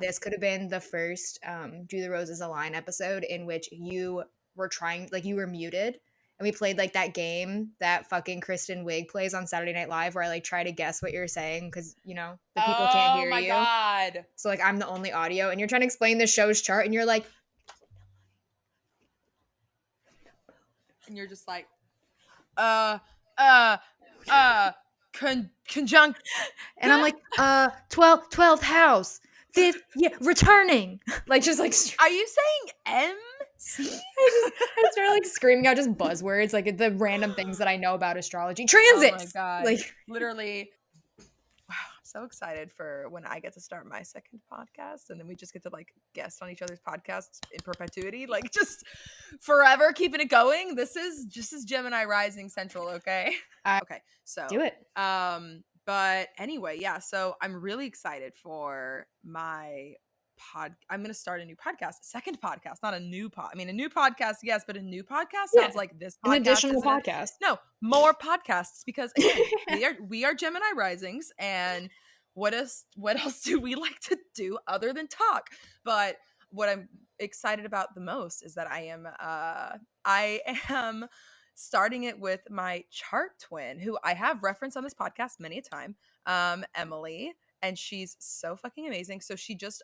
This could have been the first Do the Roses Align episode in which you were trying, like you were muted. And we played like that game that fucking Kristen Wiig plays on Saturday Night Live where I like try to guess what you're saying because, you know, the people can't Oh hear my you. God. So like I'm the only audio and you're trying to explain the show's chart and you're like, And you're just like, conjunct. and I'm like, 12th house. Fifth, yeah, returning. Like just like Are you saying MC? I started like screaming out just buzzwords, like the random things that I know about astrology. Transits. Oh my God. Like literally. Wow, I'm so excited for when I get to start my second podcast and then we just get to like guest on each other's podcasts in perpetuity, like just forever keeping it going. This is Gemini rising central, okay? Okay, so do it. but anyway, yeah, so I'm really excited for my I'm going to start a new podcast, a second podcast, not a new I mean, a new podcast, yes, but a new podcast sounds like this podcast. An additional isn't it? podcast. No, more podcasts because again, we are Gemini risings, and what else do we like to do other than talk? But what I'm excited about the most is that I am starting it with my chart twin, who I have referenced on this podcast many a time, Emily, and she's so fucking amazing. So she just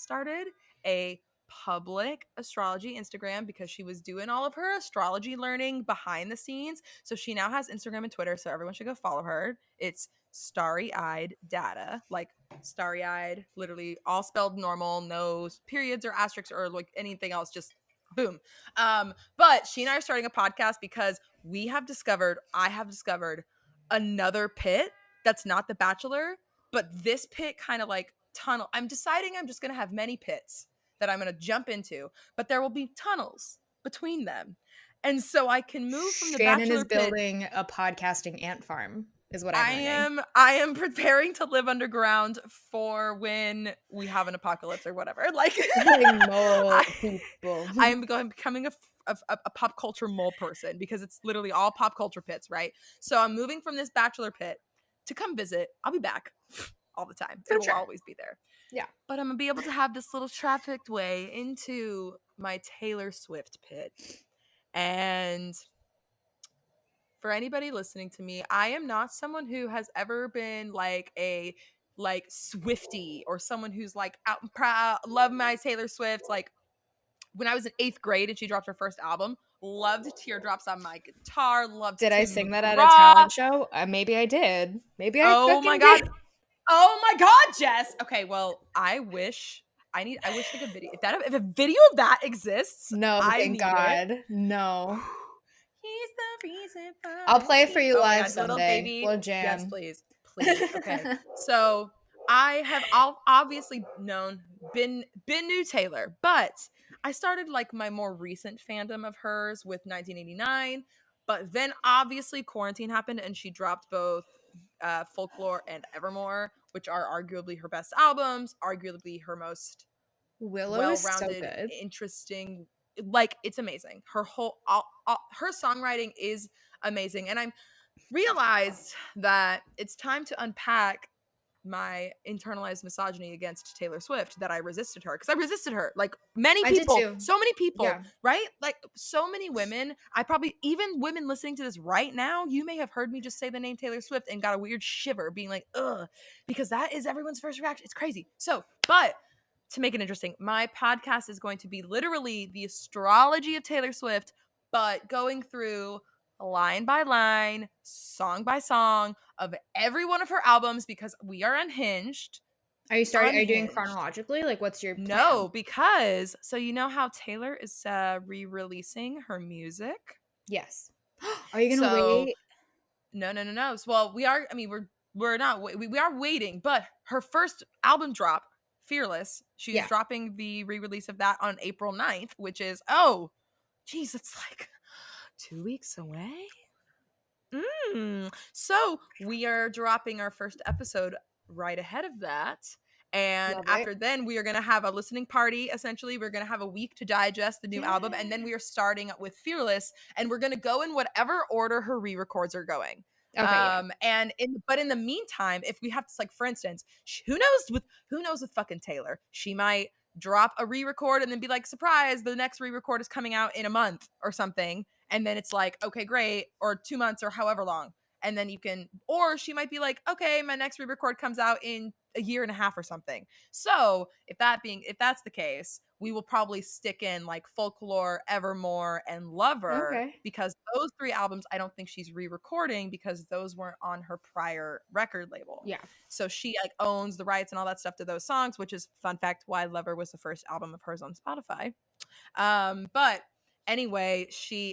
started a public astrology Instagram because she was doing all of her astrology learning behind the scenes. So she now has Instagram and Twitter, so everyone should go follow her. It's starry-eyed data, like starry-eyed, literally all spelled normal, no periods or asterisks or like anything else, just boom. But she and I are starting a podcast because I have discovered another pit that's not the Bachelor, but this pit kind of like tunnel. I'm deciding I'm just going to have many pits that I'm going to jump into, but there will be tunnels between them. And so I can move from the Shannon Bachelor is building a podcasting ant farm, is what I'm learning. I am preparing to live underground for when we have an apocalypse or whatever. Like mole people. I am becoming a pop culture mole person because it's literally all pop culture pits, right? So I'm moving from this Bachelor pit to come visit. I'll be back all the time. It will always be there. Yeah. But I'm going to be able to have this little trafficked way into my Taylor Swift pit. And for anybody listening to me, I am not someone who has ever been like a Swiftie or someone who's like out and proud, love my Taylor Swift. Like when I was in 8th grade and she dropped her first album, loved Teardrops on My Guitar, loved Did I Tim sing McGraw. that at a talent show? Maybe I did. Maybe I Oh my God. did. Oh my God, Jess. Okay, well, I wish like a video. If a video of that exists, No, thank God. It. No. He's the reason for I'll play it for you live God, someday. Little baby. We'll jam. Yes, please. Okay. So I have obviously been new Taylor, but I started like my more recent fandom of hers with 1989. But then obviously quarantine happened and she dropped both Folklore and Evermore, which are arguably her best albums, arguably her most well-rounded, so good. interesting. Like it's amazing. Her whole her songwriting is amazing, and I'm realized that it's time to unpack my internalized misogyny against Taylor Swift that I resisted her because I resisted her like many people, so many people, yeah. Right? Like so many women. Even women listening to this right now, you may have heard me just say the name Taylor Swift and got a weird shiver being like, ugh, because that is everyone's first reaction. It's crazy. So, but to make it interesting, my podcast is going to be literally the astrology of Taylor Swift, but going through line by line, song by song of every one of her albums because we are unhinged. Are you doing chronologically? Like what's your plan? No, because so you know how Taylor is re-releasing her music? Yes. Are you going to wait? No. Well, we are, I mean, we're not, we are waiting, but her first album drop, Fearless, she's dropping the re-release of that on April 9th, which is, geez, it's like 2 weeks away. So we are dropping our first episode right ahead of that. And after then, we are going to have a listening party. Essentially, we're going to have a week to digest the new album. And then we are starting with Fearless. And we're going to go in whatever order her re-records are going. Okay, yeah. But in the meantime, if we have to, like, for instance, who knows with fucking Taylor, she might drop a re-record and then be like, surprise, the next re-record is coming out in a month or something, and then it's like, okay, great, or 2 months or however long, and then you can, or she might be like, okay, my next re-record comes out in a year and a half or something. So if that's the case, we will probably stick in like Folklore, Evermore, and Lover, Okay. because those 3 albums I don't think she's re-recording because those weren't on her prior record label. Yeah. So she like owns the rights and all that stuff to those songs, which is, fun fact, why Lover was the first album of hers on Spotify. But anyway,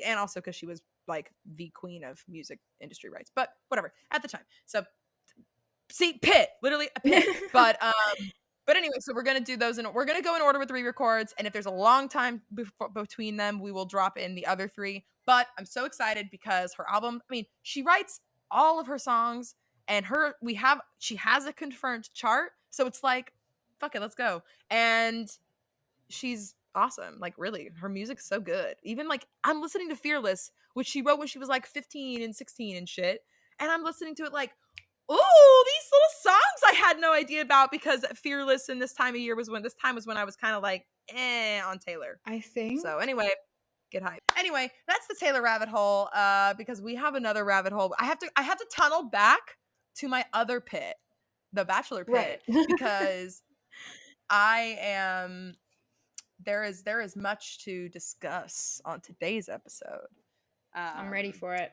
and also because she was like the queen of music industry rights, but whatever at the time. So see, literally a pit. But anyway, so we're gonna do those, and we're gonna go in order with 3 records. And if there's a long time between them, we will drop in the other 3. But I'm so excited because her album, I mean, she writes all of her songs, and she has a confirmed chart. So it's like, fuck it, let's go. And she's awesome. Like, really, her music's so good. Even like, I'm listening to Fearless, which she wrote when she was like 15 and 16 and shit. And I'm listening to it like, ooh, these little songs I had no idea about, because Fearless in this time was when I was kind of like, on Taylor. I think. So anyway, get hype. Anyway, that's the Taylor rabbit hole. Because we have another rabbit hole. I have to tunnel back to my other pit, the Bachelor pit, Right. because there is much to discuss on today's episode. I'm ready for it.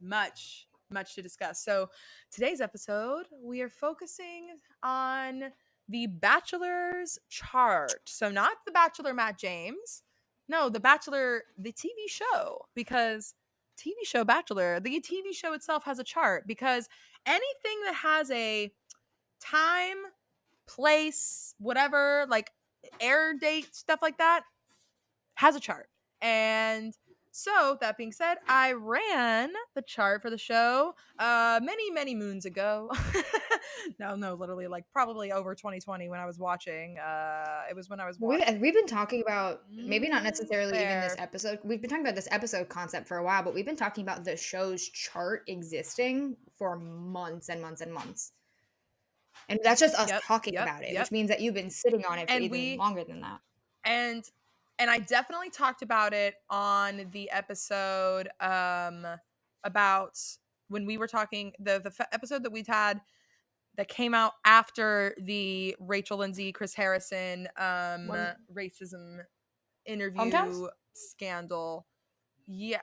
Much to discuss. So today's episode, we are focusing on the Bachelor's chart. So not the Bachelor Matt James, no, the Bachelor, the TV show, because TV show Bachelor, the TV show itself has a chart, because anything that has a time, place, whatever, like air date, stuff like that, has a chart. And so that being said, I ran the chart for the show many moons ago. no, literally, like probably over 2020 when I was watching. It was when I was watching. We've been talking about, maybe not necessarily even this Fair. episode. We've been talking about this episode concept for a while, but we've been talking about the show's chart existing for months and months and months. And that's just us talking about it, which means that you've been sitting on it for even longer than that. And I definitely talked about it on the episode about when we were talking, the episode that we'd had that came out after the Rachel Lindsay, Chris Harrison racism interview Hometowns? Scandal. Yeah.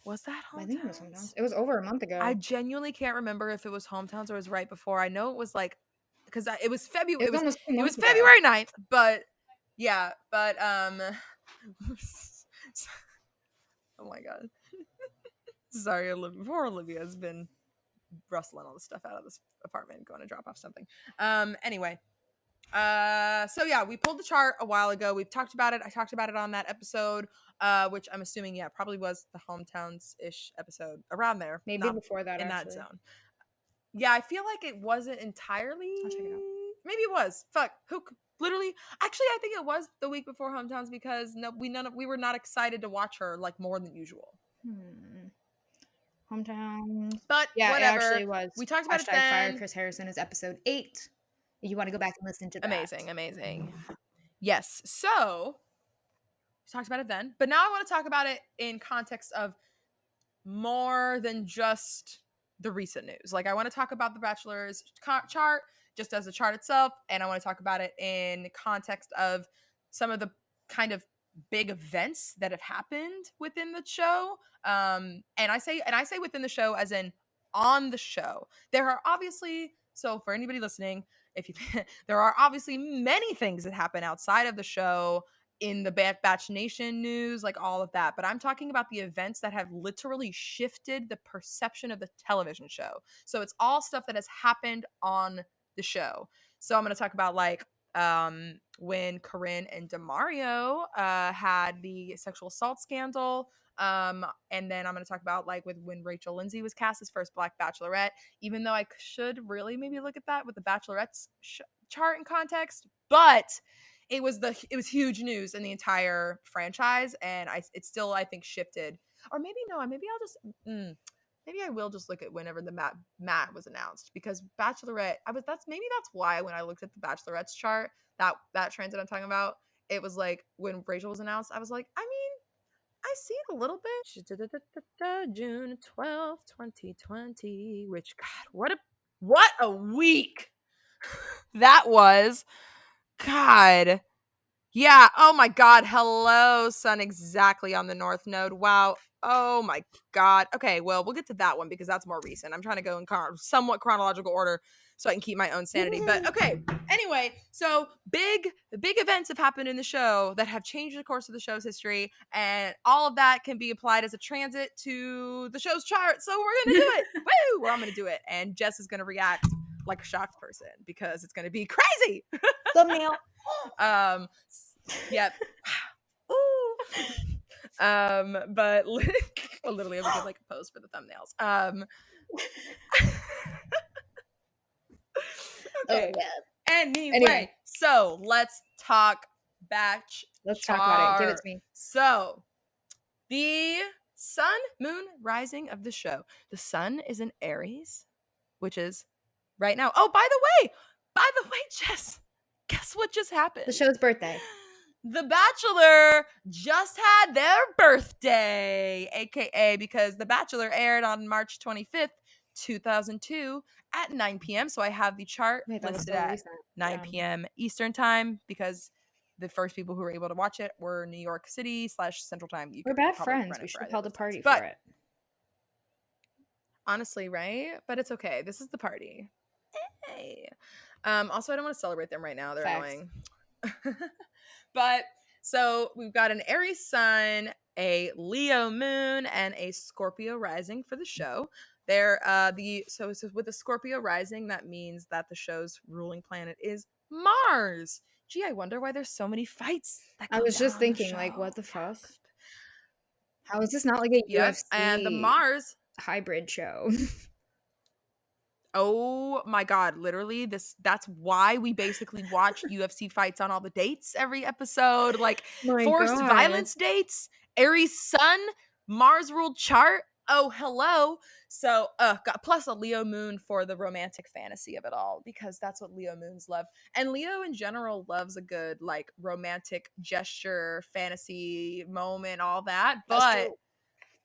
Was that Hometowns? I think it was Hometowns. It was over a month ago. I genuinely can't remember if it was Hometowns or it was right before. I know it was like, because it was February. It was February 9th, but yeah, but oh my god. Sorry, poor Olivia has been rustling all the stuff out of this apartment, going to drop off something. Anyway. So yeah, we pulled the chart a while ago. We've talked about it. I talked about it on that episode, which I'm assuming, probably was the Hometowns-ish episode, around there. Maybe before that, in actually. that zone. Yeah, I feel like it wasn't entirely. I'll check it out. Maybe it was. Fuck. Literally, actually, I think it was the week before Hometowns, because we were not excited to watch her like more than usual. Hometowns. But yeah, whatever. It actually was. We talked about it # then. Fire Chris Harrison is episode 8. If you want to go back and listen to that. Amazing. Yes. So we talked about it then, but now I want to talk about it in context of more than just the recent news. Like, I want to talk about the Bachelor's chart just as a chart itself, and I want to talk about it in context of some of the kind of big events that have happened within the show. And I say within the show as in on the show. There are obviously, so for anybody listening, there are obviously many things that happen outside of the show in the Batch Nation news, like all of that. But I'm talking about the events that have literally shifted the perception of the television show. So it's all stuff that has happened on the show. So I'm going to talk about like when Corinne and Demario had the sexual assault scandal. And then I'm going to talk about like when Rachel Lindsay was cast as first Black Bachelorette, even though I should really maybe look at that with the Bachelorette's chart in context, but it was huge news in the entire franchise, and it still, I think, shifted. Or maybe no, maybe I'll just maybe I will just look at whenever the Matt was announced, because Bachelorette, that's why when I looked at the Bachelorette's chart, that transit I'm talking about, it was like when Rachel was announced, I was like, I mean, I see it a little bit. June 12th, 2020. Which, God, what a week that was. God. Yeah. Oh my God. Hello, sun exactly on the north node. Wow. Oh my God. Okay. Well, we'll get to that one because that's more recent. I'm trying to go in somewhat chronological order so I can keep my own sanity. But okay. Anyway, so big events have happened in the show that have changed the course of the show's history, and all of that can be applied as a transit to the show's chart. So we're gonna do it. Woo! Or I'm gonna do it, and Jess is gonna react like a shocked person because it's gonna be crazy. Thumbnail. Yep. Ooh. But well, literally, I would like a pose for the thumbnails. Okay. Oh my God. Anyway, so let's talk Bachelor. Let's talk about it. Give it to me. So the sun, moon, rising of the show. The sun is in Aries, which is right now. Oh, by the way, Jess, guess what just happened? The show's birthday. The Bachelor just had their birthday, aka because The Bachelor aired on March 25th, 2002 at 9 p.m. So I have the chart listed at 9 p.m. Eastern time because the first people who were able to watch it were New York City / Central Time. We're bad friends. We should have held a party but, for it. Honestly, right? But it's okay. This is the party. Hey. Also, I don't want to celebrate them right now. They're Facts. annoying. But so we've got an Aries sun, a Leo moon, and a Scorpio rising for the show. They're so with the Scorpio rising, that means that the show's ruling planet is Mars. Gee, I wonder why there's so many fights. I was just thinking, like, what the fuck? How is this not like a UFC and the Mars hybrid show? Oh my God, literally that's why we basically watch UFC fights on all the dates every episode, like forced violence dates, Aries sun, Mars ruled chart. Oh, hello. So, plus a Leo moon for the romantic fantasy of it all, because that's what Leo moons love. And Leo in general loves a good like romantic gesture, fantasy moment, all that. But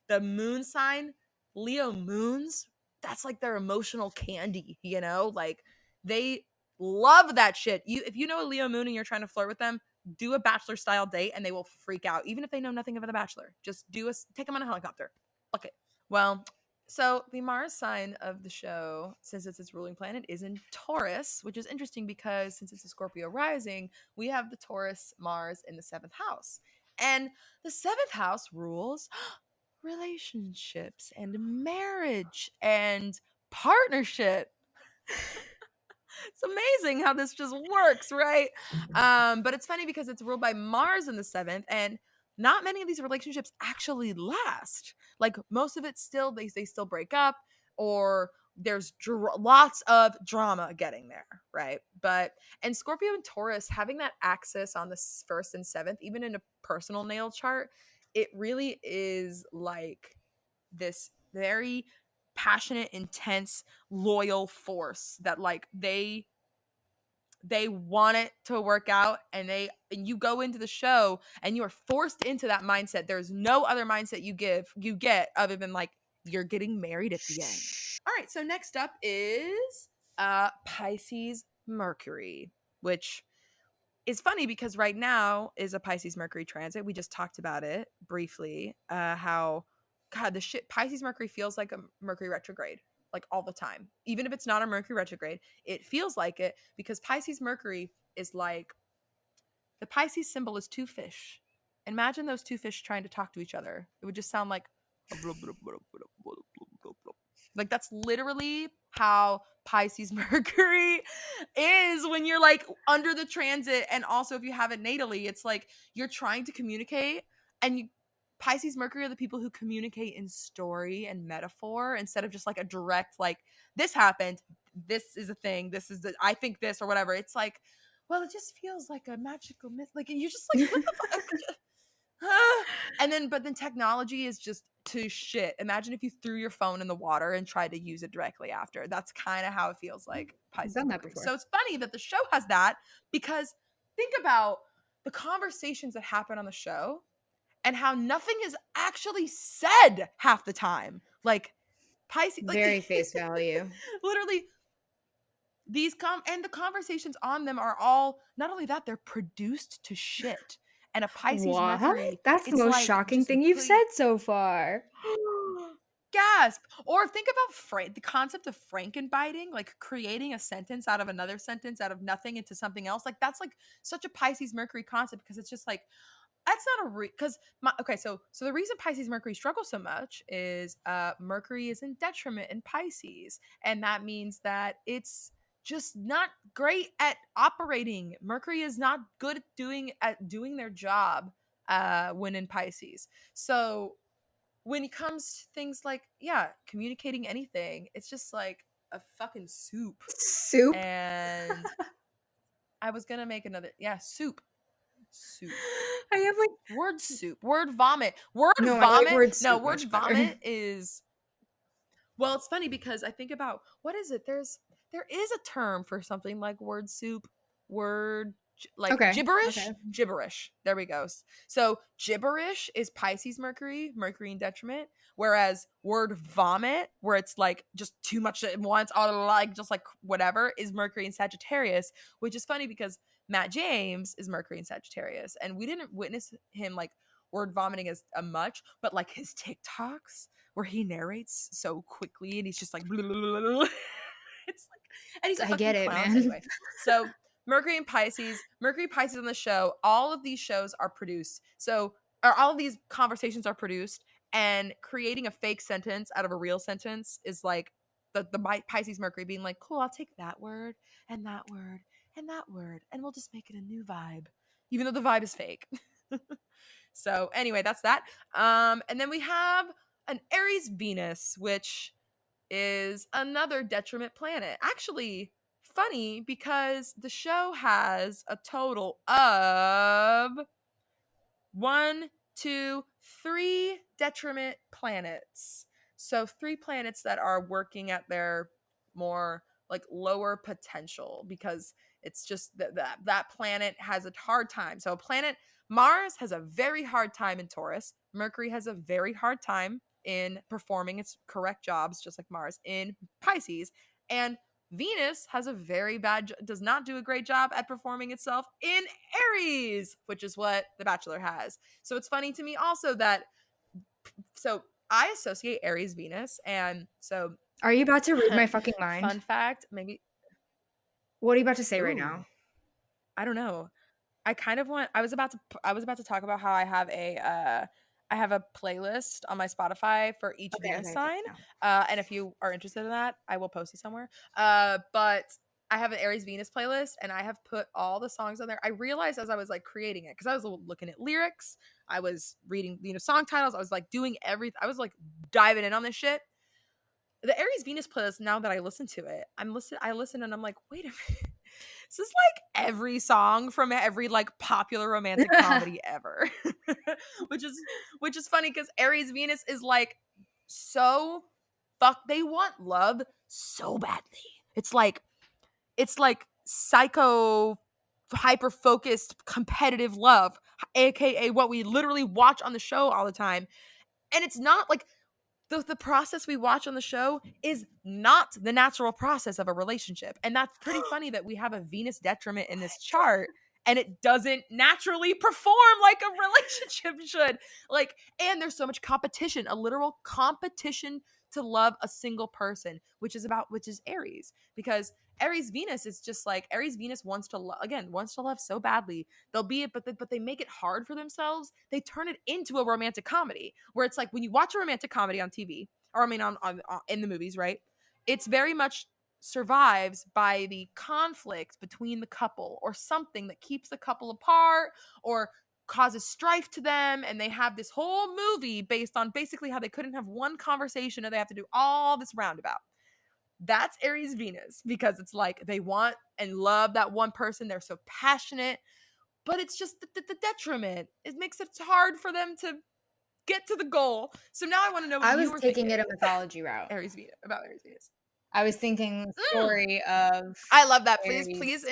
the moon sign, Leo moons, that's like their emotional candy, you know? Like they love that shit. If you know a Leo moon and you're trying to flirt with them, do a Bachelor style date and they will freak out, even if they know nothing about the Bachelor. Just take them on a helicopter. Fuck it. Well, so the Mars sign of the show, since it's its ruling planet, is in Taurus, which is interesting because since it's a Scorpio rising, we have the Taurus Mars in the 7th house. And the 7th house rules relationships and marriage and partnership. It's amazing how this just works, right? But it's funny because it's ruled by Mars in the 7th, and not many of these relationships actually last. Like most of it still, they still break up, or there's lots of drama getting there, right? And Scorpio and Taurus having that axis on the 1st and 7th, even in a personal natal chart, it really is like this very passionate, intense, loyal force that like they want it to work out, and you go into the show and you are forced into that mindset. There's no other mindset you get other than like you're getting married at the end. All right, so next up is Pisces Mercury, which is funny because right now is a Pisces Mercury transit. We just talked about it briefly. How God, the shit Pisces Mercury feels like a Mercury retrograde, like all the time. Even if it's not a Mercury retrograde, it feels like it because Pisces Mercury is like the Pisces symbol is 2 fish. Imagine those 2 fish trying to talk to each other. It would just sound like that's literally how Pisces Mercury is when you're like under the transit. And also if you have it natally, it's like you're trying to communicate, and Pisces Mercury are the people who communicate in story and metaphor instead of just like a direct like this happened, this is a thing, this is I think this or whatever. It's like, well, it just feels like a magical myth. Like you're just like, what the fuck? But then technology is just to shit. Imagine if you threw your phone in the water and tried to use it directly after. That's kind of how it feels like I've Pisces done that Mercury. before. So it's funny that the show has that, because think about the conversations that happen on the show and how nothing is actually said half the time. Like Pisces, like Very face value. literally and the conversations on them are all, not only that, they're produced to shit. And a Pisces What? Mercury, That's the it's most like shocking just thing you've said so far. gasp. Or think about the concept of frankenbiting, like creating a sentence out of another sentence out of nothing into something else. Like that's like such a Pisces Mercury concept, because it's just like, that's not a because okay, so the reason Pisces Mercury struggles so much is Mercury is in detriment in Pisces, and that means that it's just not great at operating. Mercury is not good at doing their job when in Pisces. So when it comes to things like, yeah, communicating anything, it's just like a fucking soup. Soup? And I was gonna make another, yeah, soup. I have like Word soup. Word vomit. Word no, I like vomit. word No, soup word much better. vomit is, well, it's funny because I think about, what is it? There is a term for something like word soup. Word like Okay. Okay. gibberish. There we go. So gibberish is Pisces Mercury, Mercury in detriment, whereas word vomit, where it's like just too much at once, all like just like whatever, is Mercury in Sagittarius, which is funny because Matt James is Mercury in Sagittarius, and we didn't witness him like word vomiting as much, but like his TikToks where he narrates so quickly and he's just like blah, blah, blah, blah. It's like, and he's a I fucking get it, clown man. anyway. So Mercury Pisces on the show, all of these shows are produced. So or all of these conversations are produced, and creating a fake sentence out of a real sentence is like the Pisces Mercury being like, cool, I'll take that word and that word and that word, and we'll just make it a new vibe, even though the vibe is fake. So anyway, that's that. And then we have an Aries Venus, which is another detriment planet. Actually, funny because the show has a total of one, two, three detriment planets. So three planets that are working at their more like lower potential, because it's just that planet has a hard time. So planet Mars has a very hard time in Taurus. Mercury has a very hard time in performing its correct jobs, just like Mars in Pisces. And Venus has a very bad, does not do a great job at performing itself in Aries, which is what The Bachelor has. So it's funny to me also that, so I associate Aries Venus, and so Are you about to read my fucking mind? fun fact, maybe, What are you about to say right ooh, now? I don't know. I kind of want, I was about to talk about how I have a playlist on my Spotify for each Okay, Venus okay, okay. sign. No. And if you are interested in that, I will post it somewhere. But I have an Aries Venus playlist, and I have put all the songs on there. I realized as I was like creating it, because I was looking at lyrics, I was reading, song titles, I was like doing everything. I was like diving in on this shit. The Aries Venus playlist, now that I listen to it, I listen and I'm like, wait a minute. This is like every song from every like popular romantic comedy ever. which is which is funny because Aries Venus is like, so they want love so badly. It's like psycho hyper focused competitive love, aka what we literally watch on the show all the time. And it's not like the process we watch on the show is not the natural process of a relationship. And that's pretty funny that we have a Venus detriment in this chart and it doesn't naturally perform like a relationship should. Like, and there's so much competition, a literal competition to love a single person, which is Aries. Because Aries Venus is just like, Aries Venus wants to wants to love so badly. They'll be it, but they make it hard for themselves. They turn it into a romantic comedy where it's like when you watch a romantic comedy on TV, or I mean on in the movies, right? It's very much survives by the conflict between the couple or something that keeps the couple apart or causes strife to them, and they have this whole movie based on basically how they couldn't have one conversation and they have to do all this roundabout. That's Aries Venus, because it's like they want and love that one person. They're so passionate, but it's just the detriment. It makes it hard for them to get to the goal. So now I want to know what I you was were taking it thinking. a mythology route. Aries Venus, about Aries Venus. I was thinking the Mm, story of I love that. Please, Aries.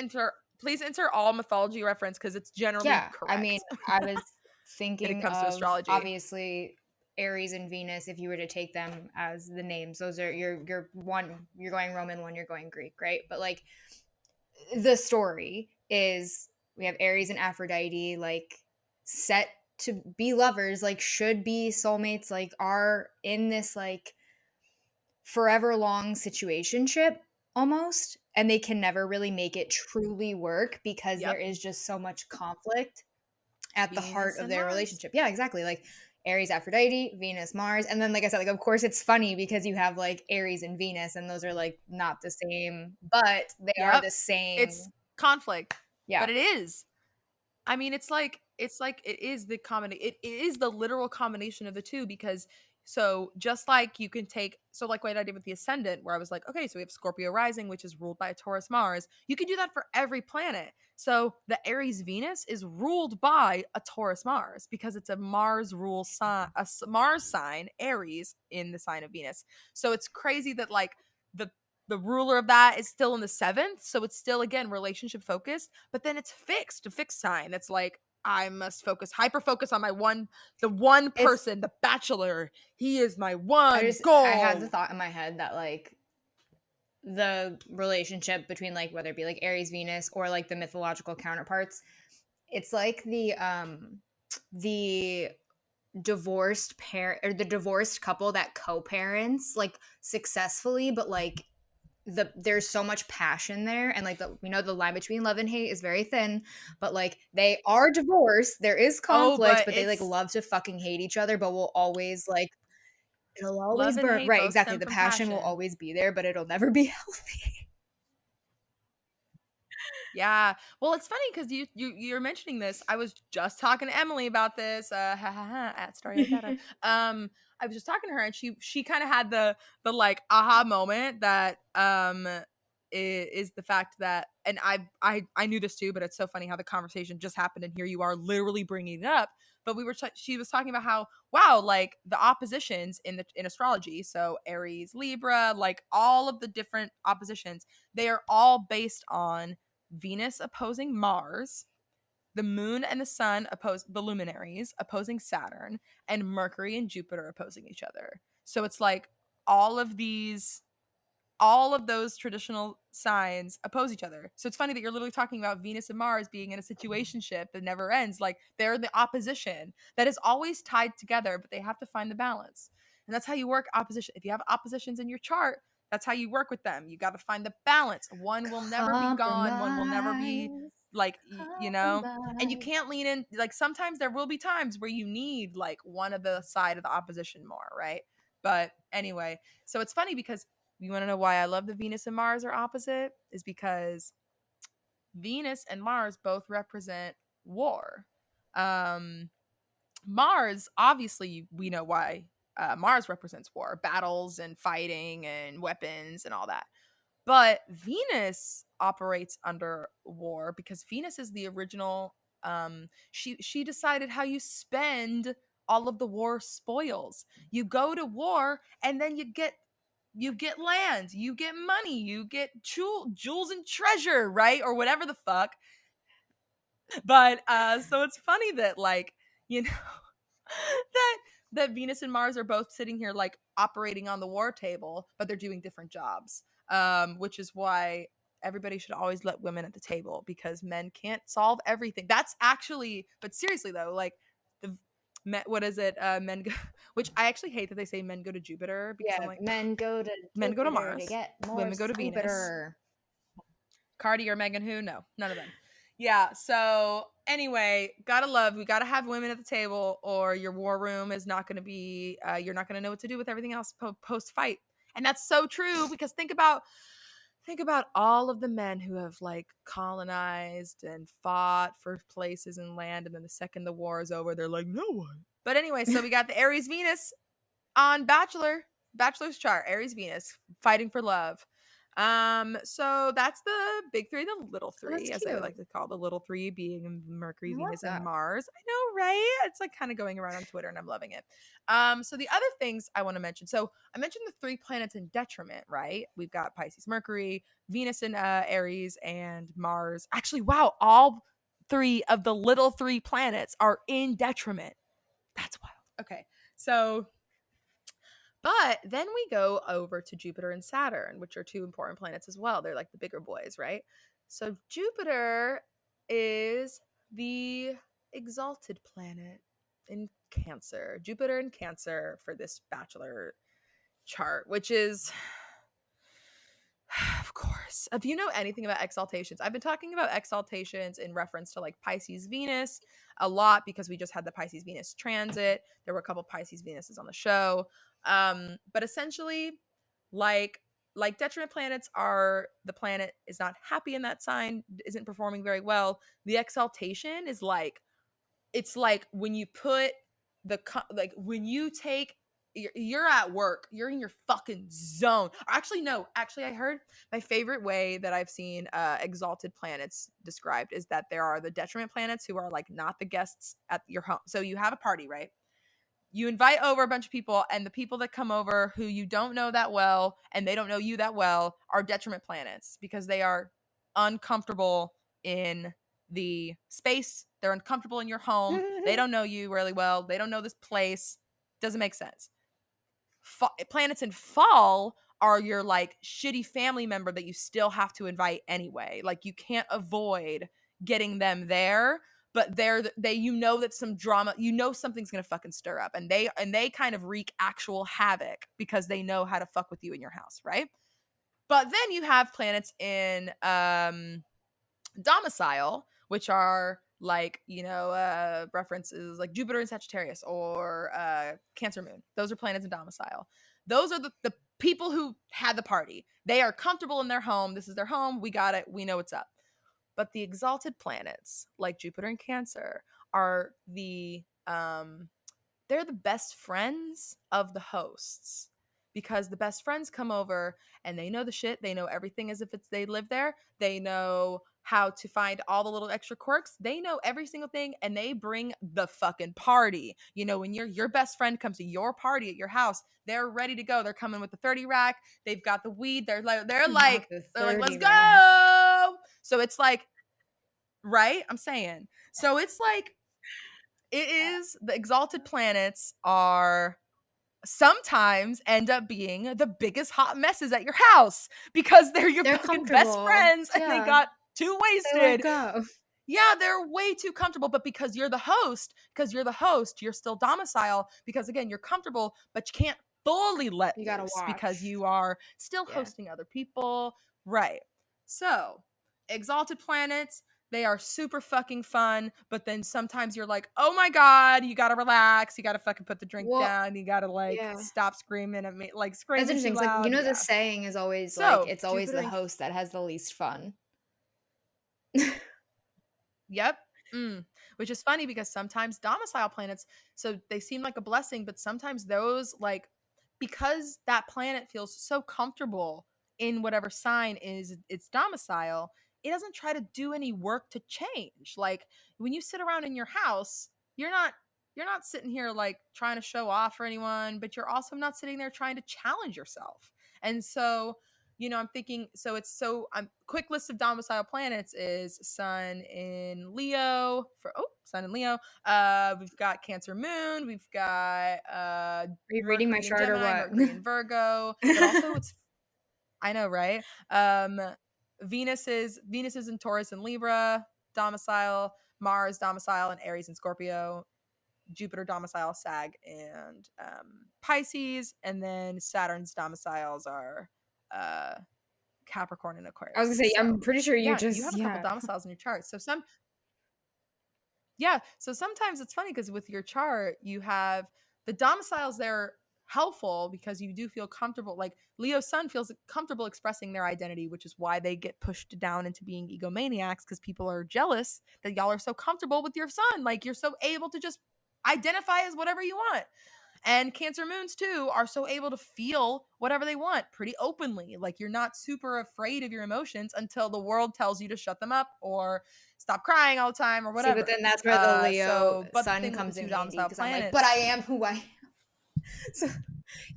please enter all mythology reference because it's generally Yeah, I mean, correct I was when it thinking comes to of astrology. obviously Aries and Venus if you were to take them as the names. Those are you're one, you're going Roman, one you're going Greek, right? But like the story is we have Aries and Aphrodite like set to be lovers, like should be soulmates, like are in this like forever long situationship almost, and they can never really make it truly work because there Yep. is just so much conflict at the heart Venus of and their Mars. relationship. Yeah, exactly. Like Aries, Aphrodite, Venus, Mars. And then, like I said, like, of course, it's funny because you have like Aries and Venus, and those are like not the same, but they are Yep. the It's same. conflict, Yeah. but it is. I mean, it's like it is the it is the literal combination of the two because so just like you can take so like what I did with the ascendant where I was like, okay, so we have Scorpio rising, which is ruled by a Taurus Mars. You can do that for every planet. So the Aries Venus is ruled by a Taurus Mars because it's a Mars rule sign, Mars sign, Aries in the sign of Venus. So it's crazy that like the the ruler of that is still in the seventh, so it's still again relationship focused, but then it's fixed, a fixed sign. It's like I must hyper focus on the one It's, person, the Bachelor. He is my I one just, I had the goal. thought in my head that like the relationship between like whether it be like Aries, Venus, or like the mythological counterparts, it's like the divorced pair or the divorced couple that co-parents like successfully, but like there's so much passion there, and like we know the line between love and hate is very thin, but like they are divorced, there is Oh, conflict, but but they like it's love to fucking hate each other, but will always like it'll love always and burn, hate right? both Exactly, stem the from passion will passion. always be there, but it'll never be healthy. Yeah. Well, it's funny because you're mentioning this. I was just talking to Emily about this. Ha ha ha at Starry Eyed Data. I was just talking to her, and she kind of had the like aha moment that is the fact that, and I knew this too, but it's so funny how the conversation just happened, and here you are literally bringing it up. But she was talking about how wow, like the oppositions in astrology, so Aries, Libra, like all of the different oppositions, they are all based on Venus opposing Mars, the moon and the sun oppose the luminaries opposing Saturn, and Mercury and Jupiter opposing each other. So it's like all of these all of those traditional signs oppose each other. So it's funny that you're literally talking about Venus and Mars being in a situationship that never ends. Like they're the opposition that is always tied together, but they have to find the balance. And that's how you work opposition. If you have oppositions in your chart, that's how you work with them. You got to find the balance. One will never be gone, one will never be Compromise, like and you compromise. can't lean in. Like sometimes there will be times where you need like one of the side of the opposition more, right? But anyway, so it's funny because you want to know why I love the Venus and Mars are opposite? Is because Venus and Mars both represent war. Um, Mars, obviously, we know why Mars represents war, battles and fighting and weapons and all that. But Venus operates under war because Venus is the original. She decided how you spend all of the war spoils. You go to war and then you get land, you get money, you get jewels and treasure, right? Or whatever the fuck. But so it's funny that like, you know, that Venus and Mars are both sitting here like operating on the war table, but they're doing different jobs. Which is why everybody should always let women at the table because men can't solve everything. That's actually, but seriously though, like the what is it? Men go, which I actually hate that they say men go to Jupiter because I'm Yeah, like men go to men go to Jupiter to Mars, get more women go to Venus. Scoopiter. Cardi or Megan who? No, none of them. Yeah, so anyway, we gotta have women at the table or your war room is not gonna be, you're not gonna know what to do with everything else post fight. And that's so true because think about all of the men who have like colonized and fought for places and land, and then the second the war is over, they're like, no one. But anyway, so we got the Aries Venus on Bachelor's chart, Aries Venus fighting for love. So that's the big three, the little Oh, that's three, as I cute. like to call the little three, being Mercury, I love Venus, and that. Mars. I know, right? It's like kind of going around on Twitter, and I'm loving it. So the other things I want to mention. So I mentioned the 3 planets in detriment, right? We've got Pisces, Mercury, Venus in Aries, and Mars. Actually, wow, all 3 of the little 3 planets are in detriment. That's wild. Okay, so but then we go over to Jupiter and Saturn, which are 2 important planets as well. They're like the bigger boys, right? So Jupiter is the exalted planet in Cancer. Jupiter in Cancer for this Bachelor chart, which is, of course, if you know anything about exaltations, I've been talking about exaltations in reference to like Pisces Venus a lot because we just had the Pisces Venus transit. There were a couple Pisces Venuses on the show. But essentially, like detriment planets are, the planet is not happy in that sign, isn't performing very well. The exaltation is like, it's like when you put like when you take, you're at work, you're in your fucking zone. Or actually, no, actually, I heard my favorite way that I've seen exalted planets described is that there are the detriment planets who are like not the guests at your home. So you have a party, right? You invite over a bunch of people, and the people that come over who you don't know that well and they don't know you that well are detriment planets because they are uncomfortable in the space. They're uncomfortable in your home. They don't know you really well. They don't know this place. Doesn't make sense. Planets in fall are your like shitty family member that you still have to invite anyway. Like you can't avoid getting them there, but they you know that some drama, you know something's gonna fucking stir up, and they kind of wreak actual havoc because they know how to fuck with you in your house, right? But then you have planets in domicile, which are like, references like Jupiter and Sagittarius, or Cancer moon. Those are planets in domicile. Those are the people who had the party. They are comfortable in their home. This is their home. We got it. We know what's up. But the exalted planets like Jupiter and Cancer are they're the best friends of the hosts, because the best friends come over and they know the shit. They know everything as if it's they live there. They know how to find all the little extra quirks. They know every single thing, and they bring the fucking party. You know, when your best friend comes to your party at your house, they're ready to go. They're coming with the 30 rack. They've got the weed. Not the they're like, let's 30 rack. go. So it's like, right? I'm saying. So it's like, it is, the exalted planets are sometimes end up being the biggest hot messes at your house because they're your They're fucking best comfortable. friends and they Yeah. got too They let wasted. go. Yeah, they're way too comfortable, but because you're still domicile, because again, you're comfortable, but you can't fully let You gotta loose because watch. you are still Yeah. hosting other people. Right. So, exalted planets, they are super fucking fun, but then sometimes you're like, oh my God, you gotta relax. You gotta fucking put the drink Well, down. You gotta like yeah. stop screaming at me, like That's screaming interesting. too It's like, loud. the Yeah. saying is always like, So, it's always Jupiter the and host that has the least fun. Yep. Which is funny because sometimes domicile planets, so they seem like a blessing, but sometimes those, like, because that planet feels so comfortable in whatever sign is its domicile, it doesn't try to do any work to change. Like when you sit around in your house, you're not you're not sitting here like trying to show off for anyone, but you're also not sitting there trying to challenge yourself. And so, I'm thinking, so it's so quick list of domicile planets is Sun in Leo for Sun in Leo. We've got Cancer moon, we've got Are you reading my Mercury in chart or Gemini, what? Mercury in Virgo, but also it's, I know, right? Um Venus is in Taurus and Libra domicile, Mars domicile in Aries and Scorpio, Jupiter domicile Sag and Pisces, and then Saturn's domiciles are uh Capricorn and I was gonna Aquarius. say, So I'm pretty sure you yeah, you just, have a couple yeah. domiciles in your chart. So sometimes it's funny because with your chart, you have the domiciles there helpful because you do feel comfortable. Like Leo Sun feels comfortable expressing their identity, which is why they get pushed down into being egomaniacs, because people are jealous that y'all are so comfortable with your sun. Like you're so able to just identify as whatever you want. And Cancer moons too are so able to feel whatever they want pretty openly. Like you're not super afraid of your emotions until the world tells you to shut them up or stop crying all the time or See, but whatever. then that's where the Leo But the sun thing with the comes two in handy domicile because I'm like, but planets, I am who I am. So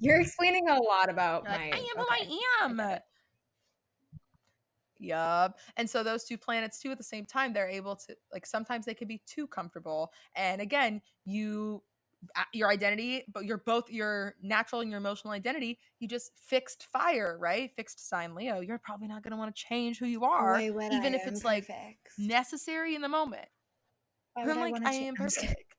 you're explaining a lot about you're like, I my. am who Okay, I I get am. it. Yup. And so those two planets too at the same time, they're able to, like, sometimes they can be too comfortable. And again, your identity, but you're both your natural and your emotional identity, you just fixed fire, right? Fixed sign Leo. You're probably not going to want to change who you are, Why would even I? if I'm it's like perfect. necessary in the moment. Why would I'm I like, want to I change? am I'm just kidding. perfect.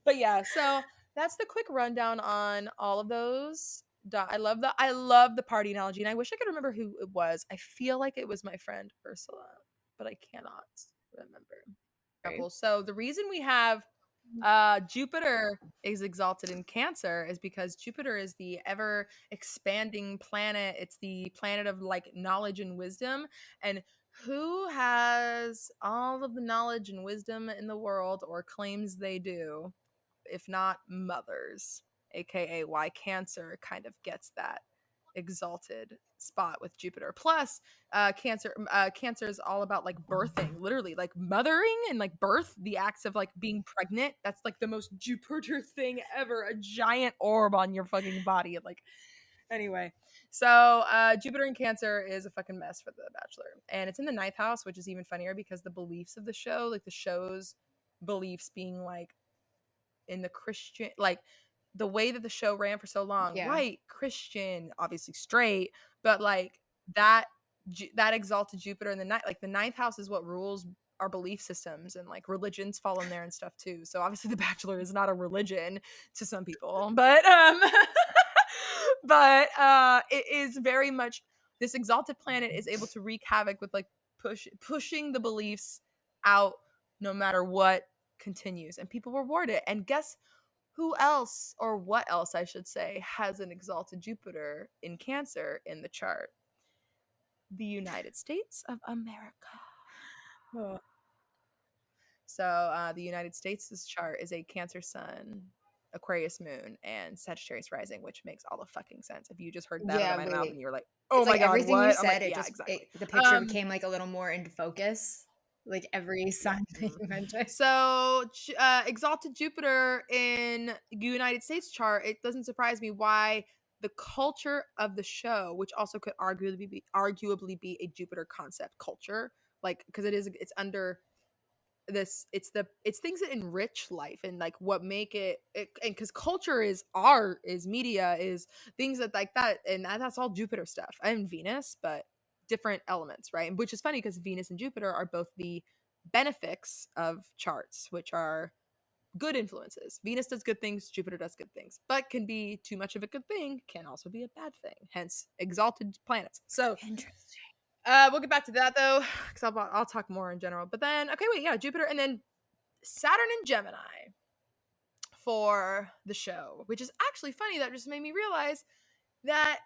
But yeah, so that's the quick rundown on all of those. I love the party analogy, and I wish I could remember who it was. I feel like it was my friend Ursula, but I cannot remember. So the reason we have Jupiter is exalted in Cancer is because Jupiter is the ever expanding planet. It's the planet of like knowledge and wisdom. And who has all of the knowledge and wisdom in the world or claims they do, if not mothers, aka why Cancer kind of gets that exalted spot with Jupiter. Plus, Cancer is all about like birthing, literally like mothering and like birth, the acts of like being pregnant. That's like the most Jupiter thing ever, a giant orb on your fucking body. Like, anyway, so Jupiter in Cancer is a fucking mess for the Bachelor, and it's in the ninth house, which is even funnier because the beliefs of the show, like the show's beliefs being like in the Christian, like the way that the show ran for so long, Yeah. white, Christian, obviously straight, but like that that exalted Jupiter in the night, like the ninth house is what rules our belief systems, and like religions fall in there and stuff too. So obviously the Bachelor is not a religion to some people, but it is very much, this exalted planet is able to wreak havoc with like pushing the beliefs out no matter what continues, and people reward it. And guess who else, or what else I should say, has an exalted Jupiter in Cancer in the chart? The United States of America. Oh. So the United States' chart is a Cancer Sun, Aquarius Moon, and Sagittarius Rising, which makes all the fucking sense. If you just heard that out of Yeah, my mouth and wait. you were like, It's "Oh my like god, everything you what?" I'm like, said, "Yeah, exactly." the picture became like a little more into focus. Like every Yeah. sign that you mentioned. So, exalted Jupiter in United States chart, it doesn't surprise me why the culture of the show, which also could arguably be a Jupiter concept culture, like because it's under this, it's things that enrich life and like what make it, and because culture is art, is media, is things that like that, and that's all Jupiter stuff and Venus, but different elements, right? And which is funny because Venus and Jupiter are both the benefics of charts, which are good influences. Venus does good things, Jupiter does good things, but can be too much of a good thing, can also be a bad thing, hence exalted planets. So Interesting. we'll get back to that though, because I'll talk more in general. But then, okay, wait, yeah, Jupiter, and then Saturn and Gemini for the show, which is actually funny. That just made me realize that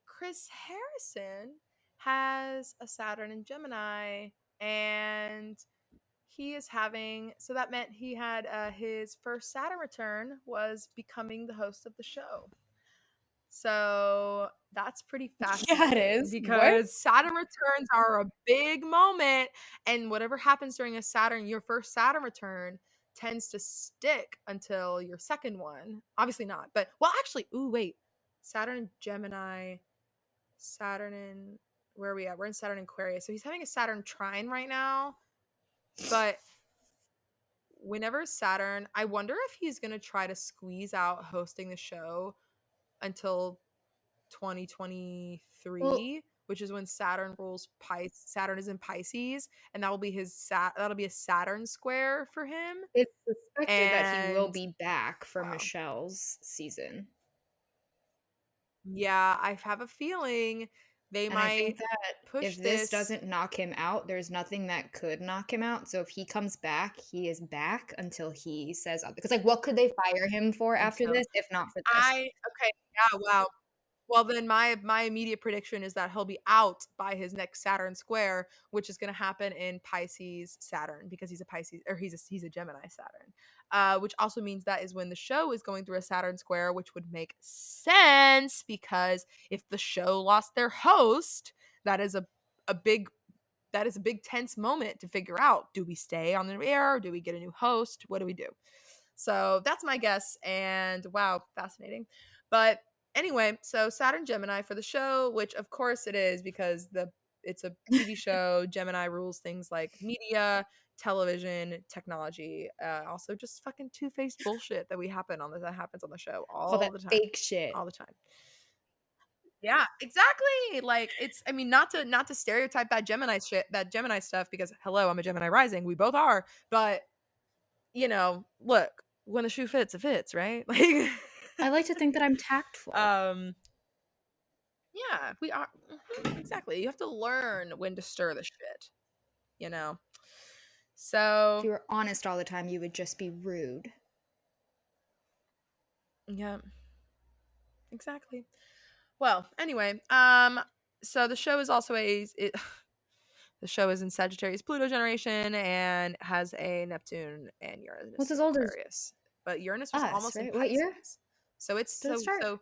Chris Harrison has a Saturn in Gemini, and he is having, so that meant he had his first Saturn return was becoming the host of the show. So that's pretty Yeah, it fascinating is. What? because Saturn returns are a big moment, and whatever happens during a Saturn, your first Saturn return tends to stick until your second one. Obviously not, but well, actually, ooh, wait, Saturn in Gemini, Saturn in, where are we at? We're in Saturn in Aquarius, so he's having a Saturn trine right now. But whenever Saturn, I wonder if he's gonna try to squeeze out hosting the show until Well, 2023, which is when Saturn rules Pisces. Saturn is in Pisces, and that will be that'll be a Saturn square for him. it's suspected that he will And be back for wow, Michelle's season. yeah, I have a feeling they And I might think that push if this this doesn't knock him out, there's nothing that could knock him out. So if he comes back, he is back until he says because like what could they fire him for after until this if not for this? I okay, yeah, wow. Well, then my immediate prediction is that he'll be out by his next Saturn square, which is going to happen in Pisces Saturn, because he's a Pisces, or he's a Gemini Saturn. which also means that is when the show is going through a Saturn square, which would make sense because if the show lost their host, that is a big tense moment to figure out, do we stay on the air? Do we get a new host? What do we do? So that's my guess. And wow, fascinating. But anyway, so Saturn Gemini for the show, which of course it is because it's a TV show. Gemini rules things like media, television, technology, also just fucking two-faced bullshit that happens on the show All all that the time. fake shit. All the time. Yeah, exactly. Like it's I mean not to stereotype that Gemini stuff because hello, I'm a Gemini rising. We both are. But look, when the shoe fits, it fits, right? Like I like to think that I'm tactful. um yeah, we are exactly. You have to learn when to stir the shit, you know. If So, you were honest all the time, you would just be rude. yeah, exactly. Well, anyway, so the show is also the show is in Sagittarius Pluto generation and has a Neptune and What's Uranus as in old as Aquarius. But Uranus was us, almost in right? What year Pisces. So it's did it start? so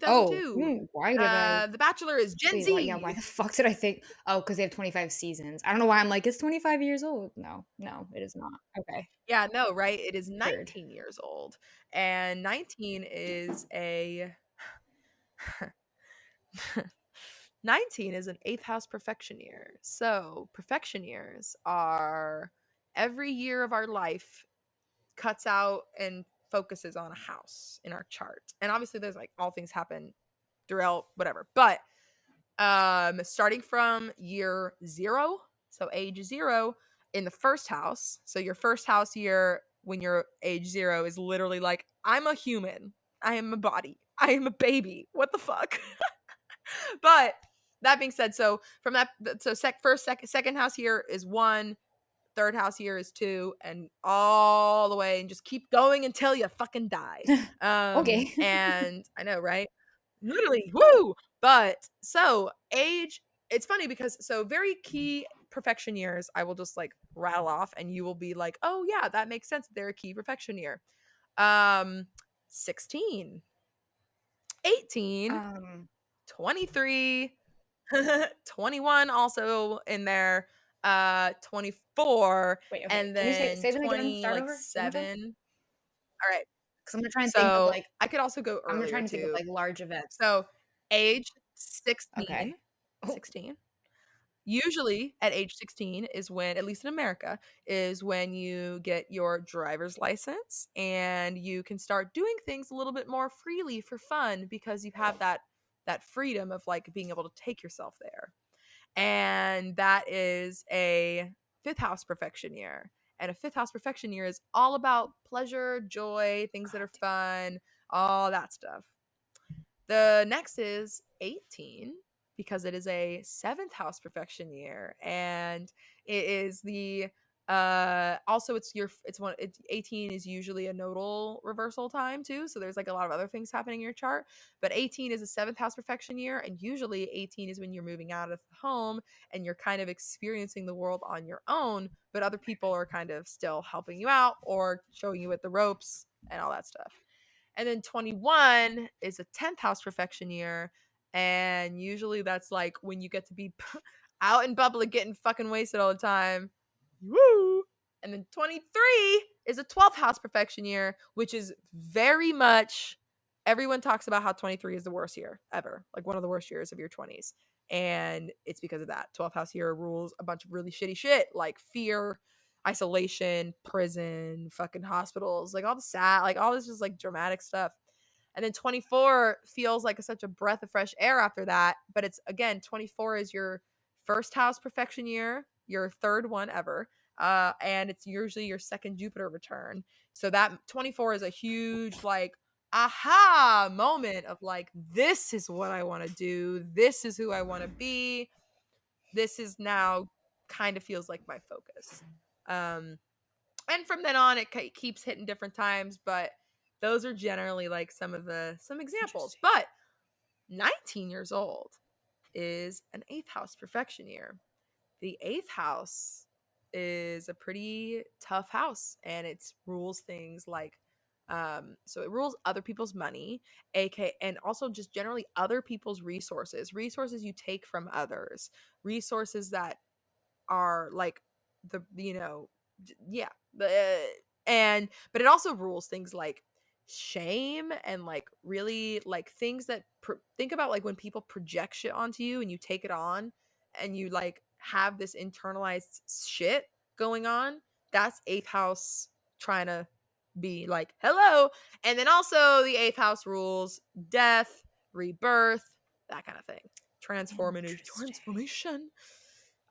Oh, 2002. why did I? The Bachelor is Gen Wait, what? Yeah, why Z. the fuck did I think? Oh, because they have 25 seasons. I don't know why I'm like, it's 25 years old. No, no, it is not. Okay, Yeah, no, right? It is heard. 19 years old. And 19 is a 19 is an eighth house perfection year. So, perfection years are every year of our life cuts out and focuses on a house in our chart. And obviously there's like all things happen throughout whatever. But starting from year 0, so age 0 in the first house. So your first house year when you're age 0 is literally like I'm a human. I am a body. I am a baby. What the fuck? But that being said, so from that, so second house here is 1, third house here is 2, and all the way, and just keep going until you fucking die. Okay. And I know, right? Literally, woo! But so age, it's funny because so very key perfection years, I will just like rattle off, and you will be like, oh yeah, that makes sense. They're a key perfection year. 16, 18, um, 23, 21 also in there, 24, wait, okay. and Can you then say them again? 20 Start like over one more time. 7. All right. Because I'm gonna try and think of So, like I could also go I'm gonna try earlier and think of too. like large events. So, age 16, Okay. Oh, 16. Usually at age 16 is when, at least in America, is when you get your driver's license and you can start doing things a little bit more freely for fun because you have that freedom of like being able to take yourself there. And that is a fifth house perfection year. And a fifth house perfection year is all about pleasure, joy, things that are fun, all that stuff. The next is 18 because it is a seventh house perfection year, and it is the also it's 18 is usually a nodal reversal time too, so there's like a lot of other things happening in your chart. But 18 is a seventh house perfection year, and usually 18 is when you're moving out of the home and you're kind of experiencing the world on your own, but other people are kind of still helping you out or showing you what the ropes and all that stuff. And then 21 is a 10th house perfection year. And usually that's like when you get to be out in public getting fucking wasted all the time. Woo! And then 23 is a 12th house perfection year, which is very much everyone talks about how 23 is the worst year ever, like one of the worst years of your 20s. And it's because of that. 12th house year rules a bunch of really shitty shit like fear, isolation, prison, fucking hospitals, like all the sad, like all this just like dramatic stuff. And then 24 feels like such a breath of fresh air after that. But it's again, 24 is your first house perfection year, your third one ever. And it's usually your second Jupiter return. So that 24 is a huge like aha moment of like, this is what I want to do. This is who I want to be. This is now kind of feels like my focus. And from then on, it keeps hitting different times, but those are generally like some examples. interesting. But 19 years old is an eighth house perfection year. The eighth house is a pretty tough house, and it rules things like so it rules other people's money, aka, and also just generally other people's resources you take from others, resources that are like the yeah, the and but it also rules things like shame and like really like things that think about like when people project shit onto you and you take it on and you like have this internalized shit going on. That's eighth house trying to be like hello. And then also the eighth house rules death, rebirth, that kind of thing, Interesting. transformation.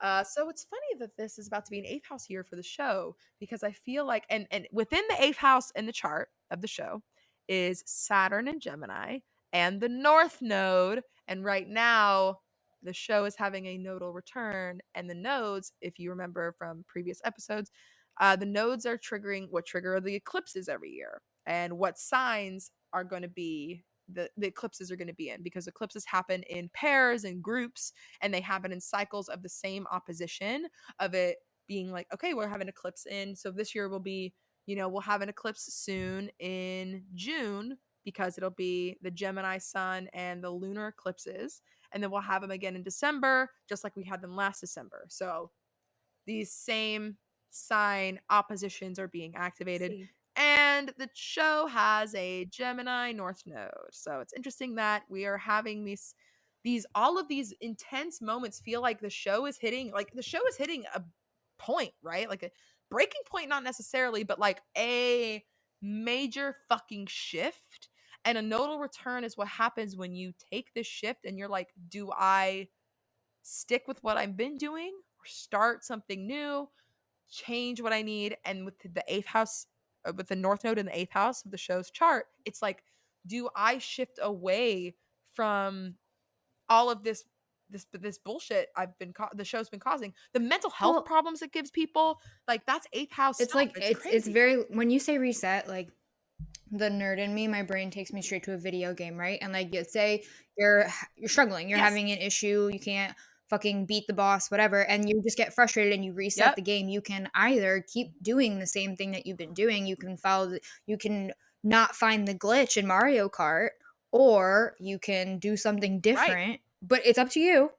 So it's funny that this is about to be an eighth house year for the show, because I feel like, and within the eighth house in the chart of the show is Saturn and Gemini and the North Node. And right now, the show is having a nodal return, and the nodes, if you remember from previous episodes, the nodes are triggering what trigger the eclipses every year, and what signs are going to be the eclipses are going to be in, because eclipses happen in pairs and groups, and they happen in cycles of the same opposition, of it being like, okay, we're having an eclipse in, so this year will be, we'll have an eclipse soon in June, because it'll be the Gemini sun and the lunar eclipses, and then we'll have them again in December, just like we had them last December. So these same sign oppositions are being activated. See. And the show has a Gemini North Node. So it's interesting that we are having these all of these intense moments. Feel like the show is hitting a point, right? Like a breaking point, not necessarily, but like a major fucking shift. And a nodal return is what happens when you take this shift and you're like, do I stick with what I've been doing or start something new, change what I need? And with the eighth house, with the North Node in the eighth house of the show's chart, it's like, do I shift away from all of this bullshit the show's been causing, the mental health Well, problems it gives people? Like that's eighth house it's stuff. like It's it's crazy. very, when you say reset, like the nerd in me, my brain takes me straight to a video game, right? And like, you say you're struggling, you're Yes. having an issue, you can't fucking beat the boss, whatever, and you just get frustrated and you reset Yep. the game. You can either keep doing the same thing that you've been doing, you can you can not find the glitch in Mario Kart, or you can do something Right. different. But it's up to you.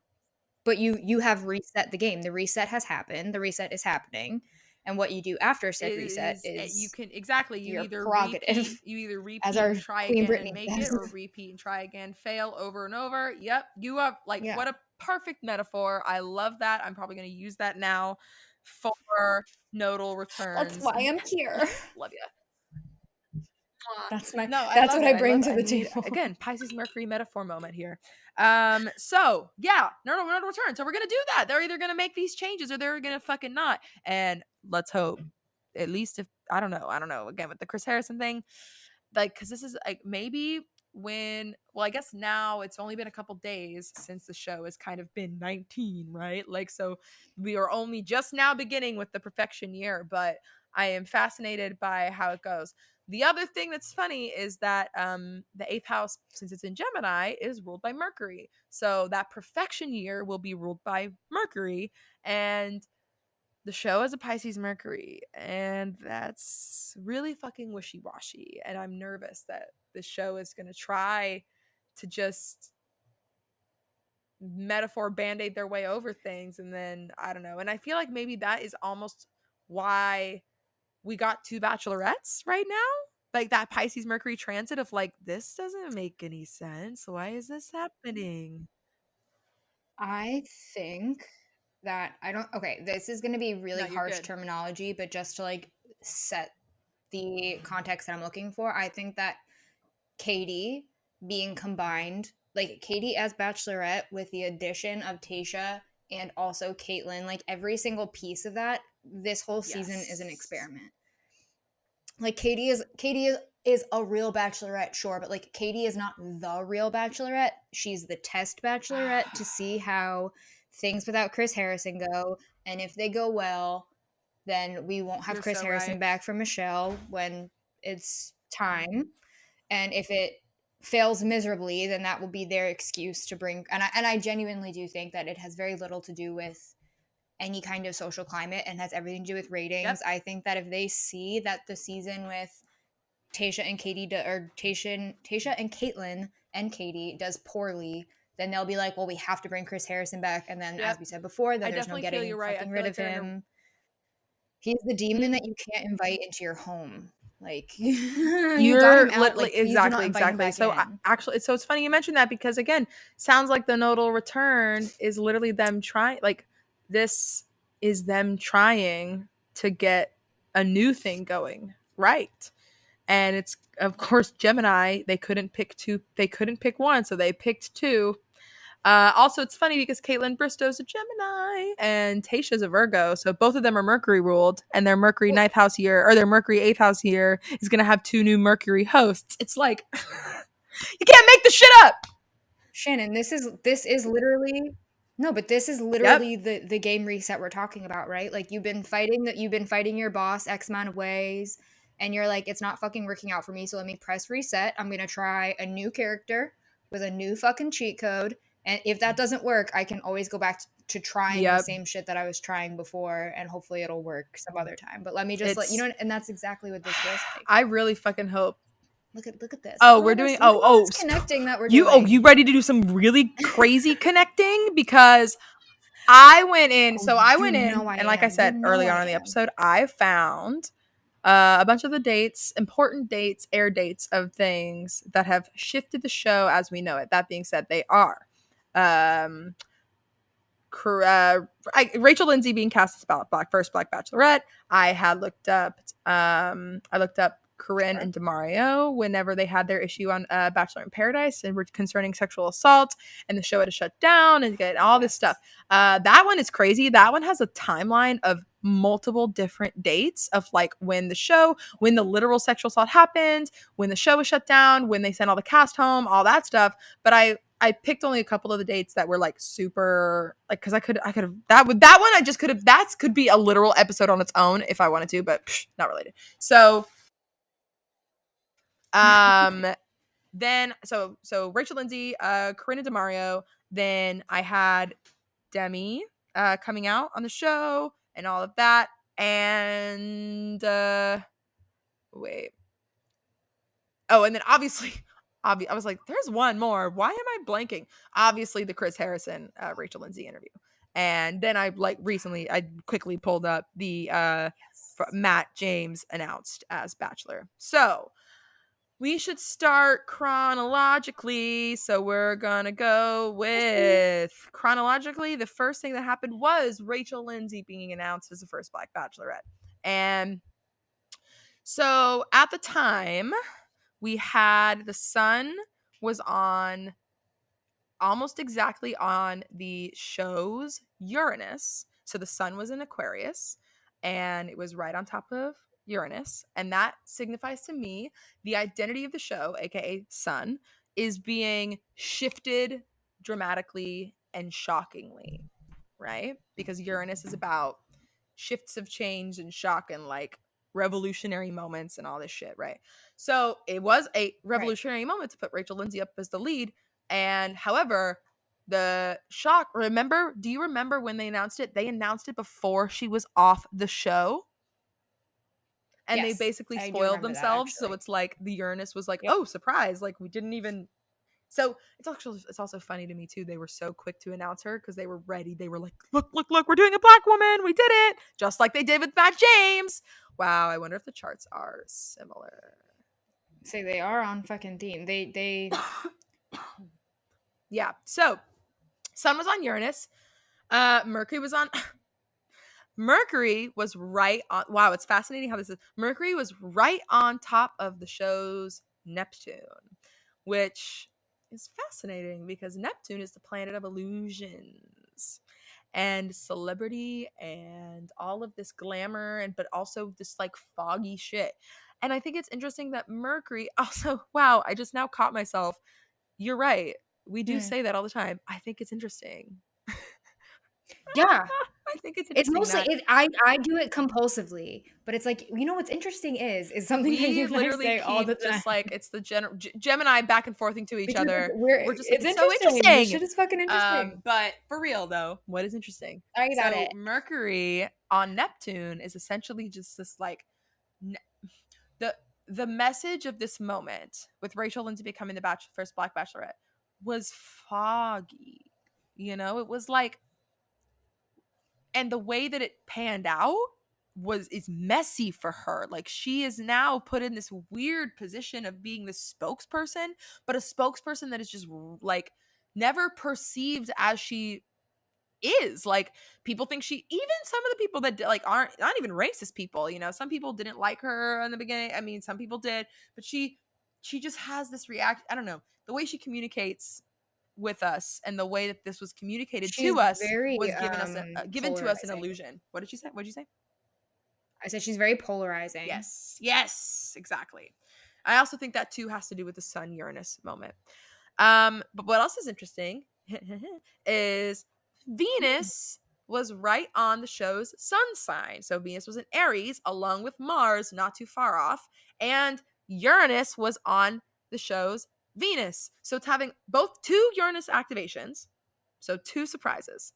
But you have reset the game. The reset has happened. The reset is happening. And what you do after said reset Is you is can exactly your prerogative, you either as repeat our and try Queen again and Brittany make it, says. or repeat and try again, fail over and over. Yep, you have like, Yeah. what a perfect metaphor. I love that. I'm probably going to use that now for nodal That's returns. why I'm here. Love you. That's my No, I that's love what it. I I bring love it. to I the need, table. again, Pisces Mercury metaphor moment here. So yeah, nodal return. So we're gonna do that. They're either gonna make these changes or they're gonna fucking not. And let's hope, at least if I don't know. Again, with the Chris Harrison thing, like, because this is like maybe when, well, I guess now it's only been a couple days since the show has kind of been 19, right? Like, so we are only just now beginning with the perfection year, but I am fascinated by how it goes. The other thing that's funny is that the eighth house, since it's in Gemini, is ruled by Mercury. So that perfection year will be ruled by Mercury. And the show has a Pisces Mercury, and that's really fucking wishy washy. And I'm nervous that the show is going to try to just metaphor band aid their way over things. And then I don't know. And I feel like maybe that is almost why we got two bachelorettes right now. Like that Pisces Mercury transit of like, this doesn't make any sense. Why is this happening? I think that I don't okay, this is going to be really No, you're harsh good. terminology, but just to like set the context that I'm looking for, I think that Katie being combined, like Katie as Bachelorette with the addition of Tasha and also Caitlyn, like every single piece of that, this whole season is an Yes. experiment. Like Katie is a real bachelorette, sure, but like Katie is not the real bachelorette. She's the test bachelorette to see how things without Chris Harrison go, and if they go well, then we won't have You're Chris so right. Harrison back for Michelle when it's time. And if it fails miserably, then that will be their excuse to bring, and I genuinely do think that it has very little to do with any kind of social climate and has everything to do with Yep. ratings. I think that if they see that the season with Tasha and Katie or Tasha and Caitlin and Katie does poorly, then they'll be like, well, we have to bring Chris Harrison back. And then, as Yep. we said before, I then there's no definitely feel getting you're right. I fucking feel rid like of they're in a him. He's the demon that you can't invite into your home. Like, you got him You're out. literally Like, please do not exactly, invite him exactly. back So in. actually, so it's funny you mentioned that because again, sounds like the nodal return is literally them trying. Like this is them trying to get a new thing going, right? And it's of course Gemini. They couldn't pick two. They couldn't pick one, so they picked two. Also, it's funny because Caitlin Bristow's a Gemini and Tasha's a Virgo, so both of them are Mercury ruled, and their Mercury Well, ninth house year or their Mercury eighth house year is going to have two new Mercury hosts. It's like you can't make the shit up. Shannon, this is literally no, but this is Yep. literally the game reset we're talking about, right? Like you've been fighting your boss X amount of ways, and you're like, it's not fucking working out for me, so let me press reset. I'm gonna try a new character with a new fucking cheat code. And if that doesn't work, I can always go back to trying the Yep. same shit that I was trying before, and hopefully it'll work some other time. But let me just let you It's know, and that's exactly what this feels like. I really fucking hope. Look at this. Oh, Look we're at doing this. Look at all this sp- connecting that we're you oh, you doing. ready to do some really crazy connecting because I went in. Oh, So I you went in, know I and like I am. You said know early I on in the am. episode, I found a bunch of the dates, important dates, air dates of things that have shifted the show as we know it. That being said, they are um, Rachel Lindsay being cast as first Black Bachelorette. I had looked up. I looked up Corinne Sure. and Demario whenever they had their issue on Bachelor in Paradise and were concerning sexual assault, and the show had to shut down and get all this stuff. Yes. That one is crazy. That one has a timeline of multiple different dates of like when the literal sexual assault happened, when the show was shut down, when they sent all the cast home, all that stuff. But I picked only a couple of the dates that were like super like because I could have that one I just could have that could be a literal episode on its own if I wanted to, but not related. So um then so Rachel Lindsay, Corinna DeMario, then I had Demi coming out on the show and all of that. And wait. Oh, and then obviously, I was like, there's one more. Why am I blanking? Obviously, the Chris Harrison, Rachel Lindsay interview. And then I like recently, I quickly pulled up the Yes. Matt James announced as Bachelor. So we should start chronologically. So we're gonna go Yes, please. with chronologically. The first thing that happened was Rachel Lindsay being announced as the first Black Bachelorette. And so at the time, we had the sun was on almost exactly on the show's Uranus. So the sun was in Aquarius and it was right on top of Uranus. And that signifies to me the identity of the show, aka sun, is being shifted dramatically and shockingly, right? Because Uranus is about shifts of change and shock and like revolutionary moments and all this shit, right? So it was a Right. revolutionary moment to put Rachel Lindsay up as the lead. And however, the shock, do you remember when they announced it? They announced it before she was off the show. And they Yes, basically I do spoiled remember that themselves. So actually. it's like the Uranus was like, Yep. oh, surprise. Like we didn't even so it's also funny to me too. They were so quick to announce her because they were ready. They were like, look, we're doing a black woman. We did it, just like they did with Matt James. Wow, I wonder if the charts are similar. Say they are on fucking theme. They Yeah. So Sun was on Uranus. Mercury was on. Mercury was right on. Wow, it's fascinating how this is. Mercury was right on top of the show's Neptune, which is fascinating because Neptune is the planet of illusions and celebrity and all of this glamour and but also this like foggy shit. And I think it's interesting that Mercury also wow, I just now caught myself. You're right. We do mm, say that all the time. I think it's interesting. yeah. I think it's It's interesting mostly that I do it compulsively, but it's like, you know what's interesting is something that we you and I literally say all the keep time just like it's the Gemini back and forthing to each because other. We're just like it's it's so interesting. This interesting. shit is fucking interesting. But for real though, what is interesting? Talk about So it. Mercury on Neptune is essentially just this like ne- the the message of this moment with Rachel Lindsay becoming the first Black Bachelorette was foggy. You know, it was like, and the way that it panned out is messy for her. Like she is now put in this weird position of being the spokesperson, but a spokesperson that is just like never perceived as she is. Like people think she, even some of the people that like aren't not even racist people, you know, some people didn't like her in the beginning. I mean, some people did, but she just has this react, I don't know, the way she communicates with us and the way that this was communicated to She's us very was given to us an polarizing. illusion. What did you say? What did you say? I said she's very polarizing. Yes, exactly. I also think that too has to do with the Sun Uranus moment. But what else is interesting is Venus was right on the show's sun sign. So Venus was in Aries, along with Mars, not too far off, and Uranus was on the show's Venus. So it's having both two Uranus activations. So two surprises.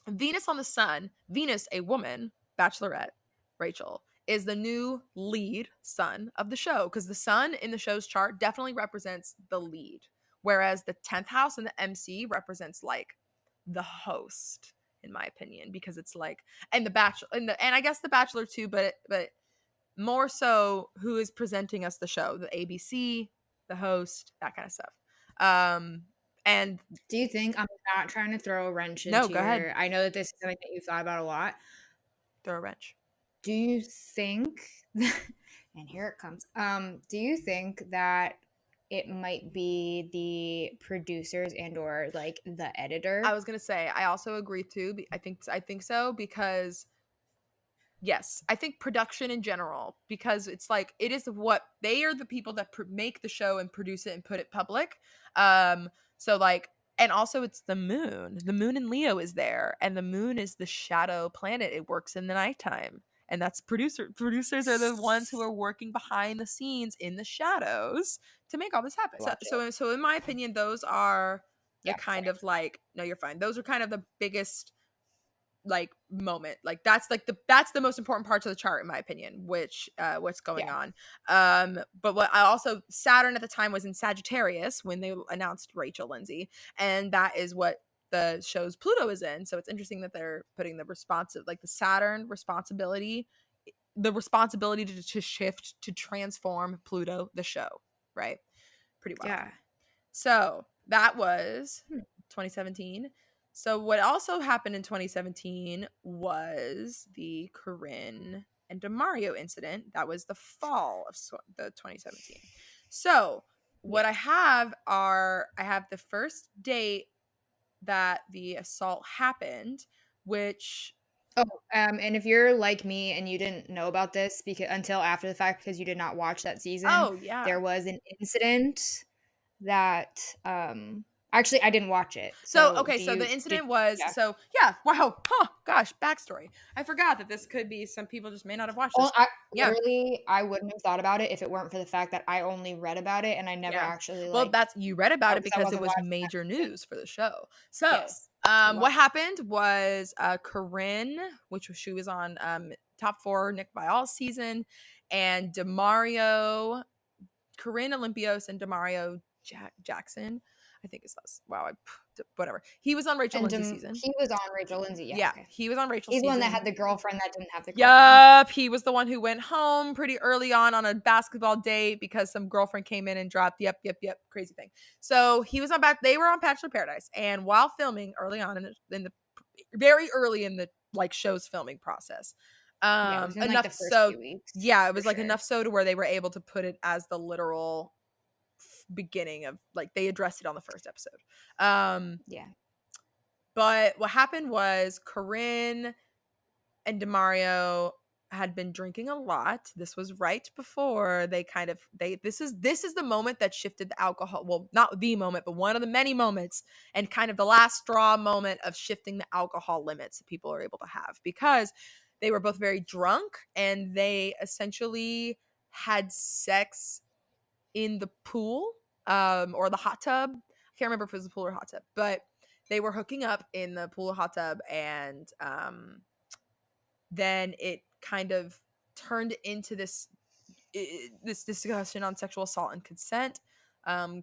Venus on the sun, Venus, a woman, Bachelorette, Rachel, is the new lead sun of the show because the sun in the show's chart definitely represents the lead, whereas the 10th house and the MC represents like the host, in my opinion, because it's like, and the Bachelor, and I guess the Bachelor too, but more so who is presenting us the show, the ABC, the host, that kind of stuff. And Do you think, I'm not trying to throw a wrench no, into go ahead, your, I know that this is something that you've thought about a lot. throw a wrench. Do you think and here it comes. Do you think that it might be the producers and or like the I editor? was gonna say I also agree too. I think so because yes, I think production in general, because it's like it is what they are, the people that make the show and produce it and put it public. Um, so like, and also it's the moon. The moon in Leo is there, and the moon is the shadow planet. It works in the nighttime, and that's producers are the ones who are working behind the scenes in the shadows to make all this happen. So Watch it. so in my opinion, those are the Yeah, kind sorry. of like, no, you're fine. Those are kind of the biggest like moment, like that's the most important parts of the chart in my opinion, which what's going Yeah. on. But what I also, Saturn at the time was in Sagittarius when they announced Rachel Lindsay, and that is what the show's Pluto is in. So it's interesting that they're putting the responsive, like the Saturn responsibility, the responsibility to shift, to transform Pluto the show, right? Pretty wild. Yeah. So that was Hmm. 2017. So what also happened in 2017 was the Corinne and DeMario incident. That was the fall of the 2017. So what Yeah. I have the first date that the assault happened, which Oh, and if you're like me and you didn't know about this because until after the fact because you did not watch that season, oh yeah. there was an incident that actually I didn't watch it. So So okay, do so you the did incident was, yeah. so yeah, wow, huh, gosh, backstory. I forgot that this could be, some people just may not have watched Oh, this. I Yeah, literally I wouldn't have thought about it if it weren't for the fact that I only read about it and I never yeah. actually Well, like that's, you read about it I because it wasn't was watching that major season. news for the show. So, Yes. I what watched. happened was Corinne, she was on top 4 Nick Viall season, and Demario, Corinne Olympios and Demario Jackson, I think it's us. Wow, whatever. He was on Rachel And Lindsay season. he was on Rachel Lindsay. Yeah, Yeah, okay. he was on Rachel He's the one that season. had the girlfriend that didn't have the girlfriend. Yup, he was the one who went home pretty early on a basketball date because some girlfriend came in and dropped. Yep, crazy thing. So he was on back. They were on Bachelor Paradise, and while filming early on in the very early in the like show's filming process, Yeah, within like the enough first so few weeks yeah, it for was like sure. enough so to where they were able to put it as the literal beginning of, like, they addressed it on the first episode. Yeah. But what happened was Corinne and Demario had been drinking a lot. This was right before this is the moment that shifted the alcohol. Well, not the moment, but one of the many moments, and kind of the last straw moment of shifting the alcohol limits that people are able to have, because they were both very drunk and they essentially had sex in the pool, or the hot tub. I can't remember if it was the pool or hot tub, but they were hooking up in the pool or hot tub, and then it kind of turned into this discussion on sexual assault and consent.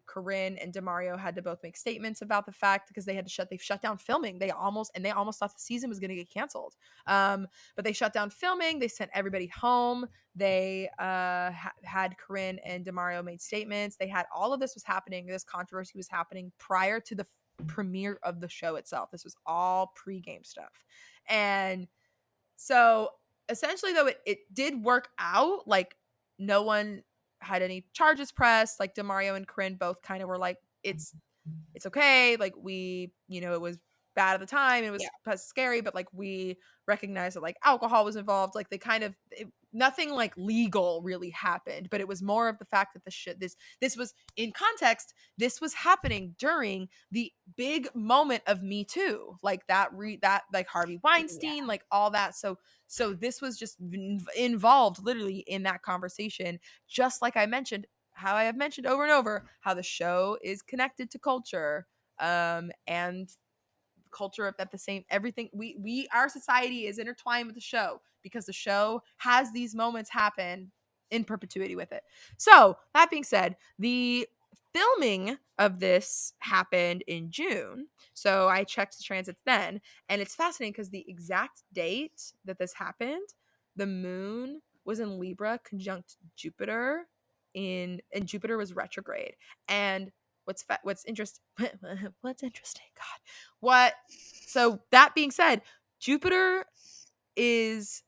Corinne and Demario had to both make statements about the fact, because they shut down filming. They almost thought the season was going to get canceled. But they shut down filming. They sent everybody home. They had Corinne and Demario made statements. They had all of this was happening. This controversy was happening prior to the premiere of the show itself. This was all pre-game stuff. And so essentially, though, it did work out. Like, no one had any charges pressed. Like, Demario and Corinne both kind of were like, it's okay. Like, we, it was bad at the time. It was scary, but like, we recognize that like alcohol was involved. Like, they kind of nothing like legal really happened, but it was more of the fact that this was in context. This was happening during the big moment of Me Too, like that like Harvey Weinstein, like all that. So this was just involved literally in that conversation, just like I mentioned, how I have mentioned over and over, how the show is connected to culture, and culture at the same everything. Our society is intertwined with the show, because the show has these moments happen in perpetuity with it. So that being said, the filming of this happened in June. So I checked the transits then, and it's fascinating because the exact date that this happened, the moon was in Libra conjunct Jupiter, and Jupiter was retrograde. And what's interesting what's interesting, God, what so that being said, Jupiter is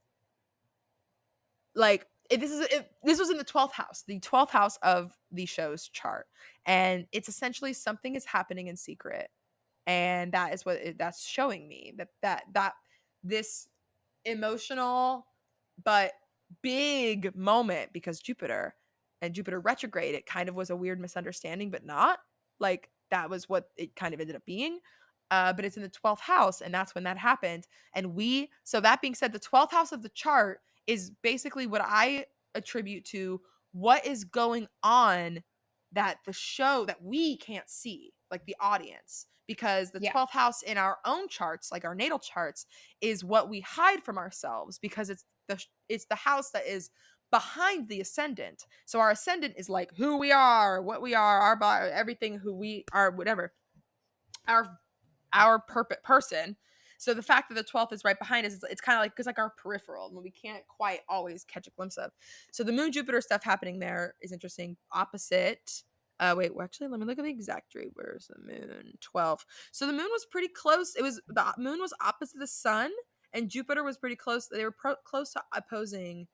like, this was in the 12th house, of the show's chart, and it's essentially something is happening in secret, and that is that's showing me that this emotional but big moment, because Jupiter retrograde, it kind of was a weird misunderstanding, but not like that was what it kind of ended up being. But it's in the 12th house, and that's when that happened. And so that being said, the 12th house of the chart is basically what I attribute to what is going on, that the show that we can't see, like the audience, because the 12th house in our own charts, like our natal charts, is what we hide from ourselves, because it's the house that is behind the ascendant. So our ascendant is like who we are, what we are, our body, everything, who we are, whatever, our person. So the fact that the 12th is right behind us, it's kind of like, it's like our peripheral, and we can't quite always catch a glimpse of. So the moon Jupiter stuff happening there is interesting. Opposite. Actually, let me look at the exact date. Where's the moon? 12. So the moon was pretty close. The moon was opposite the sun, and Jupiter was pretty close. They were close to opposing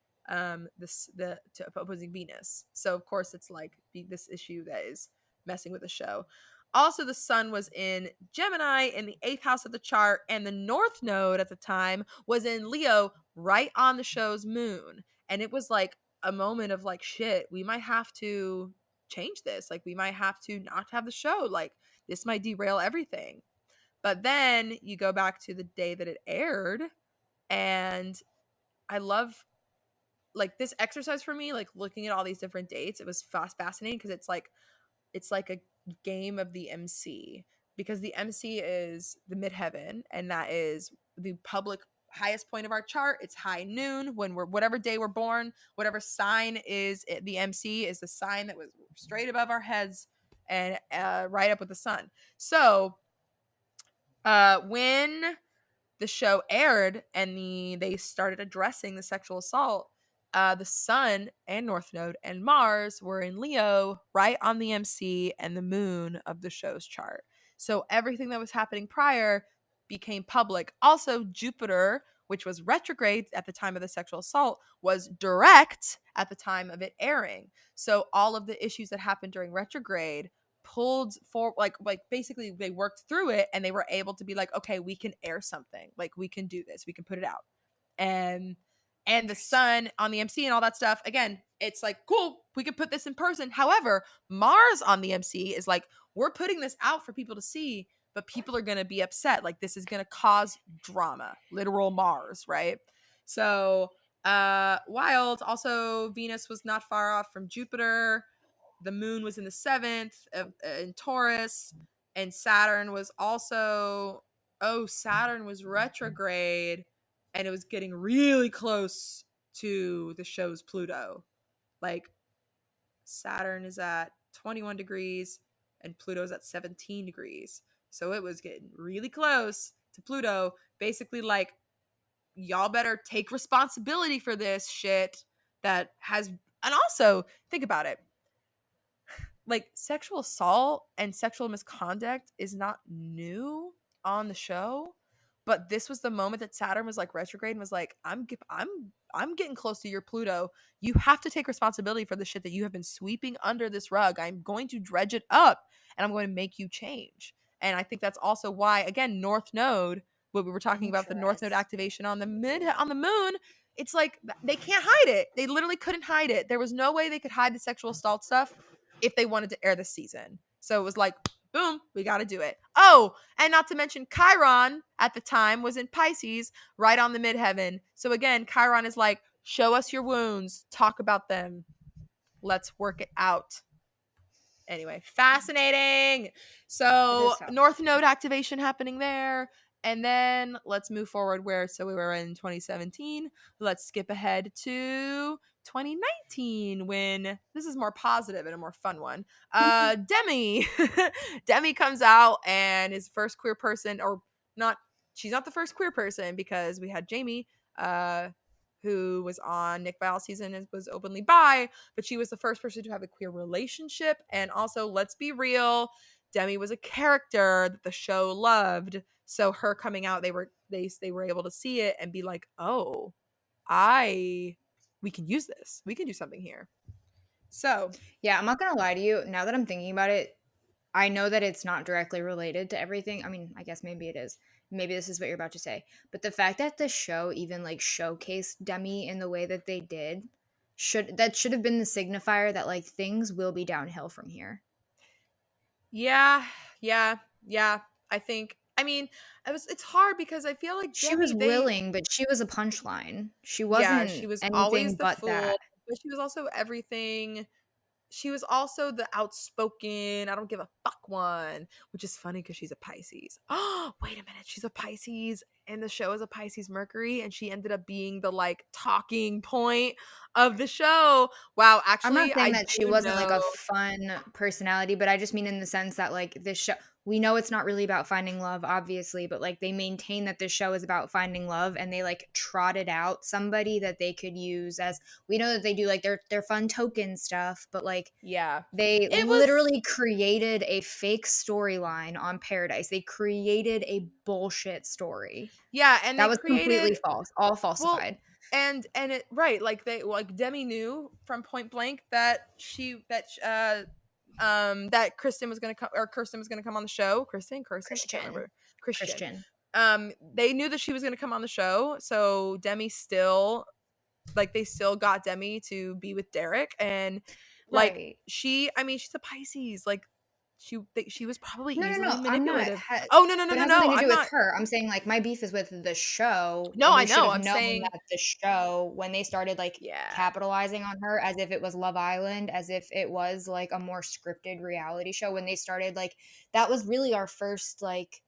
opposing Venus. So of course it's like this issue that is messing with the show. Also, the sun was in Gemini in the 8th house of the chart, and the North Node at the time was in Leo, right on the show's moon. And it was like a moment of like, shit, we might have to change this. Like, we might have to not have the show. Like, this might derail everything. But then you go back to the day that it aired, and I love like this exercise for me, like looking at all these different dates. It was fascinating because it's like a game of the MC, because the MC is the midheaven, and that is the public highest point of our chart. It's high noon when we're whatever day we're born, whatever sign is it, the MC is the sign that was straight above our heads and right up with the sun. So when the show aired and they started addressing the sexual assault, the sun and North Node and Mars were in Leo, right on the MC and the moon of the show's chart. So everything that was happening prior became public. Also, Jupiter, which was retrograde at the time of the sexual assault, was direct at the time of it airing. So all of the issues that happened during retrograde pulled for like basically they worked through it, and they were able to be like, okay, we can air something, like we can do this, we can put it out. And and the sun on the MC and all that stuff. Again, it's like, cool, we could put this in person. However, Mars on the MC is like, we're putting this out for people to see, but people are going to be upset. Like, this is going to cause drama, literal Mars, right? So, wild. Also, Venus was not far off from Jupiter. The moon was in the seventh in Taurus, and Saturn was also, Saturn was retrograde, and it was getting really close to the show's Pluto. Like, Saturn is at 21 degrees and Pluto's at 17 degrees. So it was getting really close to Pluto. Basically, like, y'all better take responsibility for this shit that has. And also, think about it. Like, sexual assault and sexual misconduct is not new on the show, but this was the moment that Saturn was like retrograde and was like, I'm getting close to your Pluto. You have to take responsibility for the shit that you have been sweeping under this rug. I'm going to dredge it up and I'm going to make you change. And I think that's also why, again, North Node, what we were talking about, the North Node activation on the moon, it's like they can't hide it. They literally couldn't hide it. There was no way they could hide the sexual assault stuff if they wanted to air this season. So it was like, boom, we got to do it. Oh, and not to mention Chiron at the time was in Pisces, right on the midheaven. So again, Chiron is like, show us your wounds, talk about them. Let's work it out. Anyway, fascinating. So North Node activation happening there. And then let's move forward so we were in 2017. Let's skip ahead to 2019 when this is more positive and a more fun one. Demi. Demi comes out and is the first queer person, or not, she's not the first queer person because we had Jamie, who was on Nick Viall season and was openly bi, but she was the first person to have a queer relationship. And also, let's be real, Demi was a character that the show loved. So her coming out, they were able to see it and be like, oh, we can use this. We can do something here. So yeah, I'm not gonna lie to you. Now that I'm thinking about it, I know that it's not directly related to everything. I mean, I guess maybe it is. Maybe this is what you're about to say. But the fact that the show even like showcased Demi in the way that they did should have been the signifier that like things will be downhill from here. Yeah. I think. I mean, it's hard because I feel like She Demi, was willing, but she was a punchline. She she wasn't was always anything the but fool, that. but she was also everything. She was also the outspoken, I don't give a fuck one, which is funny because she's a Pisces. Oh, wait a minute. She's a Pisces and the show is a Pisces Mercury, and she ended up being the like talking point of the show. Wow, I'm not actually, saying I that she do wasn't like know. a fun personality, but I just mean in the sense that like this show, we know it's not really about finding love, obviously, but like they maintain that this show is about finding love, and they like trotted out somebody that they could use as, we know that they do like their fun token stuff, but like Yeah. they It was, literally created a fake storyline on Paradise. They created a bullshit story yeah, and that they was completely created, false, all well, falsified. and it, right, like they, like Demi knew from point blank that that Kristen was gonna come, or Kirsten was gonna come on the show. Kirsten, I can't Christian, remember. Christian. Christian, They knew that she was gonna come on the show, so Demi still, like, they still got Demi to be with Derek, and like right? I mean, she's a Pisces, like she was probably No, no, easily no. I'm not. manipulative. Oh, But it has nothing to do I'm with not. her. I'm saying like my beef is with the show, No, and I they should know. have I'm known saying, that the show, when they started like yeah, capitalizing on her as if it was Love Island, as if it was like a more scripted reality show, when they started like, that was really our first like,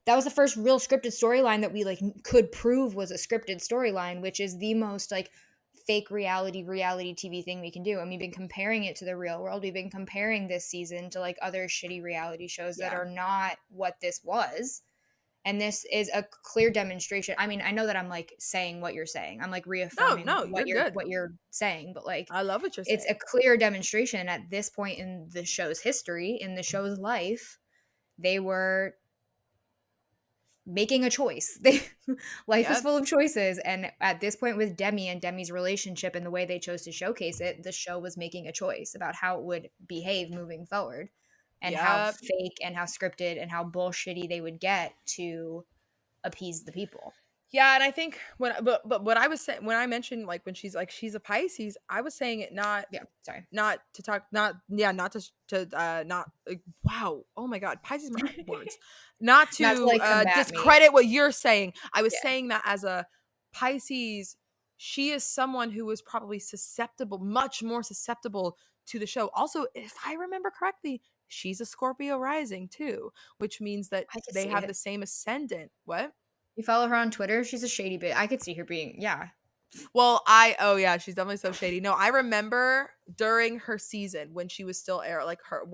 that was the first real scripted storyline that we like could prove was a scripted storyline, which is the most like fake reality TV thing we can do. And we've been comparing it to the real world. We've been comparing this season to like other shitty reality shows that yeah. are not what this was. And this is a clear demonstration. I mean, I know that I'm like saying what you're saying. I'm like No, reaffirming no, you're good. what you're saying, but like I love what you're it's a saying. clear demonstration at this point in the show's history, in the show's life, they were making a choice. They life is Yep, full of choices, and at this point with Demi and Demi's relationship and the way they chose to showcase it, the show was making a choice about how it would behave moving forward, and how yep. fake and how scripted and how bullshitty they would get to appease the people. Yeah, and I think but what I was saying when I mentioned like when she's like she's a Pisces, I was saying it Yeah, sorry. not to talk not yeah not to not like, wow, oh my god, Pisces words, not Not to, to like, combat me. discredit what you're saying. I was Yeah. saying that as a Pisces, she is someone who is probably susceptible, much more susceptible to the show. Also, if I remember correctly, she's a Scorpio rising too, which means that I could they see have it. the same ascendant. What? You follow her on Twitter? She's a shady bit. I could see her being yeah. Well, oh yeah, she's definitely so shady. No, I remember during her season when she was still air like her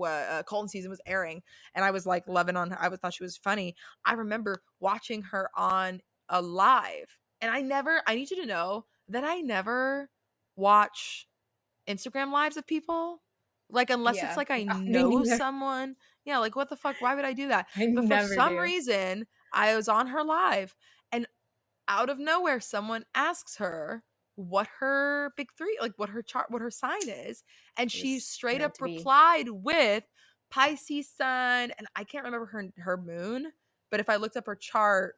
Colton season was airing, and I was like loving on her. I thought she was funny. I remember watching her on a live, and I need you to know that I never watch Instagram lives of people. Like unless it's Yeah. like I No, me know neither. someone. Yeah, like what the fuck? Why would I do that? I But for never some do. reason, I was on her live, and out of nowhere someone asks her what her big three, like what her chart, what her sign is, and It she was straight meant up to be. replied with Pisces sun, and I can't remember her moon, but if I looked up her chart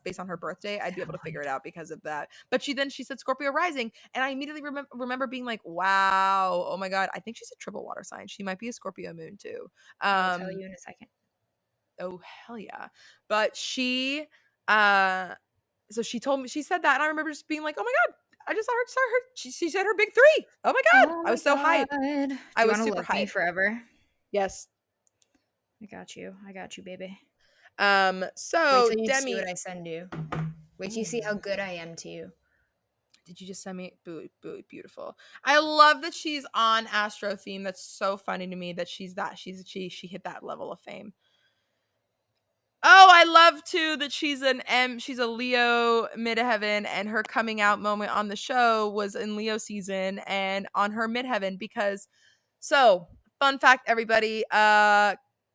based on her birthday, I'd be able to figure it out because of that. But she said Scorpio rising, and I immediately remember being like, wow, oh my god, I think she's a triple water sign. She might be a Scorpio moon too. I will tell um you in a second. oh hell yeah. But she uh so she told me, she said that, and I remember just being like, oh my god, I just saw her she said her big three. Oh my god, Oh I my was so hyped. god. Do I you was wanna super love me hyped. forever? Yes. I got you. I got you, baby. Wait So till you see Demi, what I send you. Wait till you see how ooh, good I am to you. did you just send me beautiful? I love that she's on Astro theme. That's so funny to me that she hit that level of fame. Oh, I love too that she's a Leo midheaven, and her coming out moment on the show was in Leo season and on her midheaven because so, fun fact, everybody.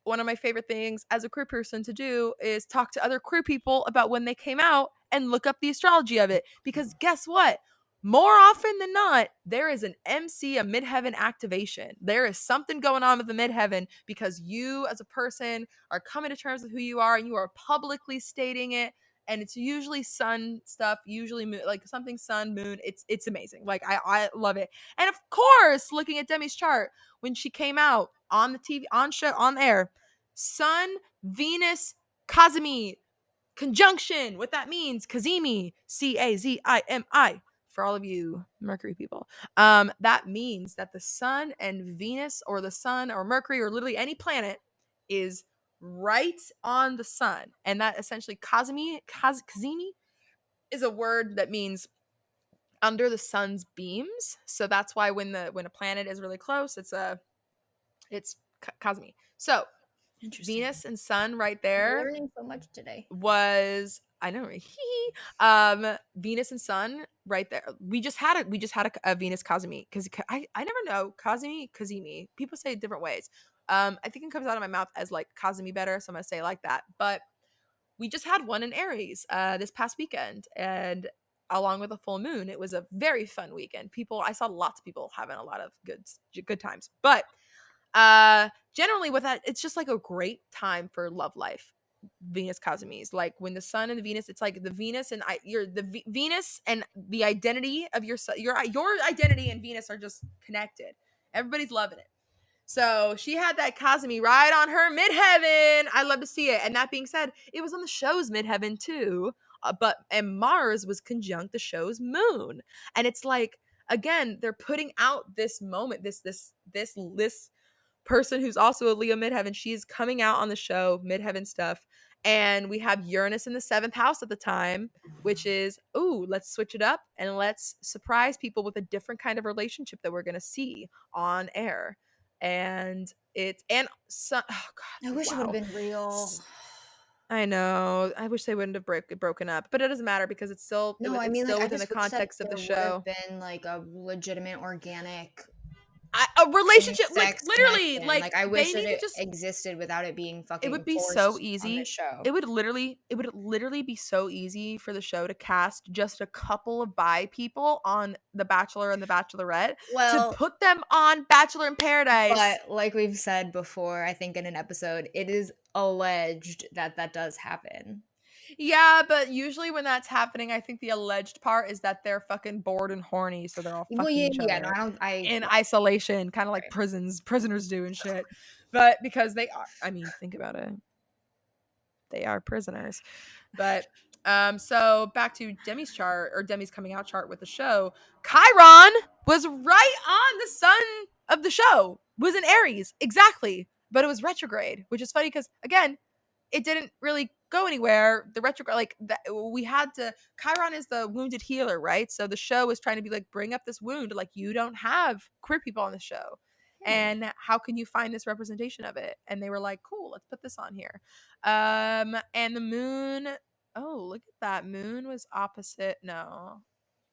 One of my favorite things as a queer person to do is talk to other queer people about when they came out and look up the astrology of it. Because guess what? More often than not, there is an MC, a midheaven activation. There is something going on with the midheaven because you, as a person, are coming to terms with who you are and you are publicly stating it. And it's usually sun stuff, usually moon, like something sun, moon. It's amazing. Like I love it. And of course, looking at Demi's chart when she came out on the TV, on show, on air, Sun, Venus, Cazimi conjunction. What that means, Cazimi, Cazimi, for all of you Mercury people. That means that the Sun and Venus, or the Sun or Mercury, or literally any planet, is right on the Sun, and that essentially Cazimi is a word that means under the sun's beams. So that's why when a planet is really close, it's Cosmi. So Interesting. Venus and Sun right I'm there learning so much today. was, I know, Venus and Sun right there. We just had a Venus Cosmi, because I never know Cosmi Cazimi. People say it different ways. I think it comes out of my mouth as like Cosmi better, so I'm gonna say it like that. But we just had one in Aries this past weekend, and along with a full moon, it was a very fun weekend. I saw lots of people having a lot of good times. But generally with that, it's just like a great time for love life. Venus Cosmis, like when the sun and the Venus, it's like the Venus and Venus and the identity of your identity and Venus are just connected. Everybody's loving it. So she had that Kazumi right on her midheaven. I love to see it. And that being said, it was on the show's midheaven too. And Mars was conjunct the show's moon. And it's like, again, they're putting out this moment, this person who's also a Leo midheaven. She's coming out on the show, midheaven stuff. And we have Uranus in the seventh house at the time, which is, ooh, let's switch it up and let's surprise people with a different kind of relationship that we're going to see on air. And oh I god, wish it would have wow. been real. I know, I wish they wouldn't have broken up, but it doesn't matter because No, I it's mean, like, still I within the just wish that context of the there would have show. been, like, a legitimate, organic A relationship, like same-sex literally, connection. like Like, I wish they that need to it just, existed without it being it would fucking be so forced on this easy. show. It would literally be so easy for the show to cast just a couple of bi people on The Bachelor and The Bachelorette to Well, put them on Bachelor in Paradise. but like we've said before, I think in an episode, it is alleged that that does happen. Yeah, but usually when that's happening, I think the alleged part is that they're fucking bored and horny, so they're all Well, fucking yeah, each yeah. No, other in yeah, isolation, kind of like right. prisoners do and shit. But because they are, I mean, think about it. They are prisoners. But so back to Demi's chart, or Demi's coming out chart with the show. Chiron was right on the sun of the show. Was in Aries, exactly. But it was retrograde, which is funny because again, it didn't really go anywhere. The retrograde, like that, we had to. Chiron is the wounded healer, right? So the show was trying to be like, bring up this wound. Like, you don't have queer people on the show, Hmm. and how can you find this representation of it? And they were like, cool, let's put this on here. And the moon. Oh, look at that. Moon was opposite. No,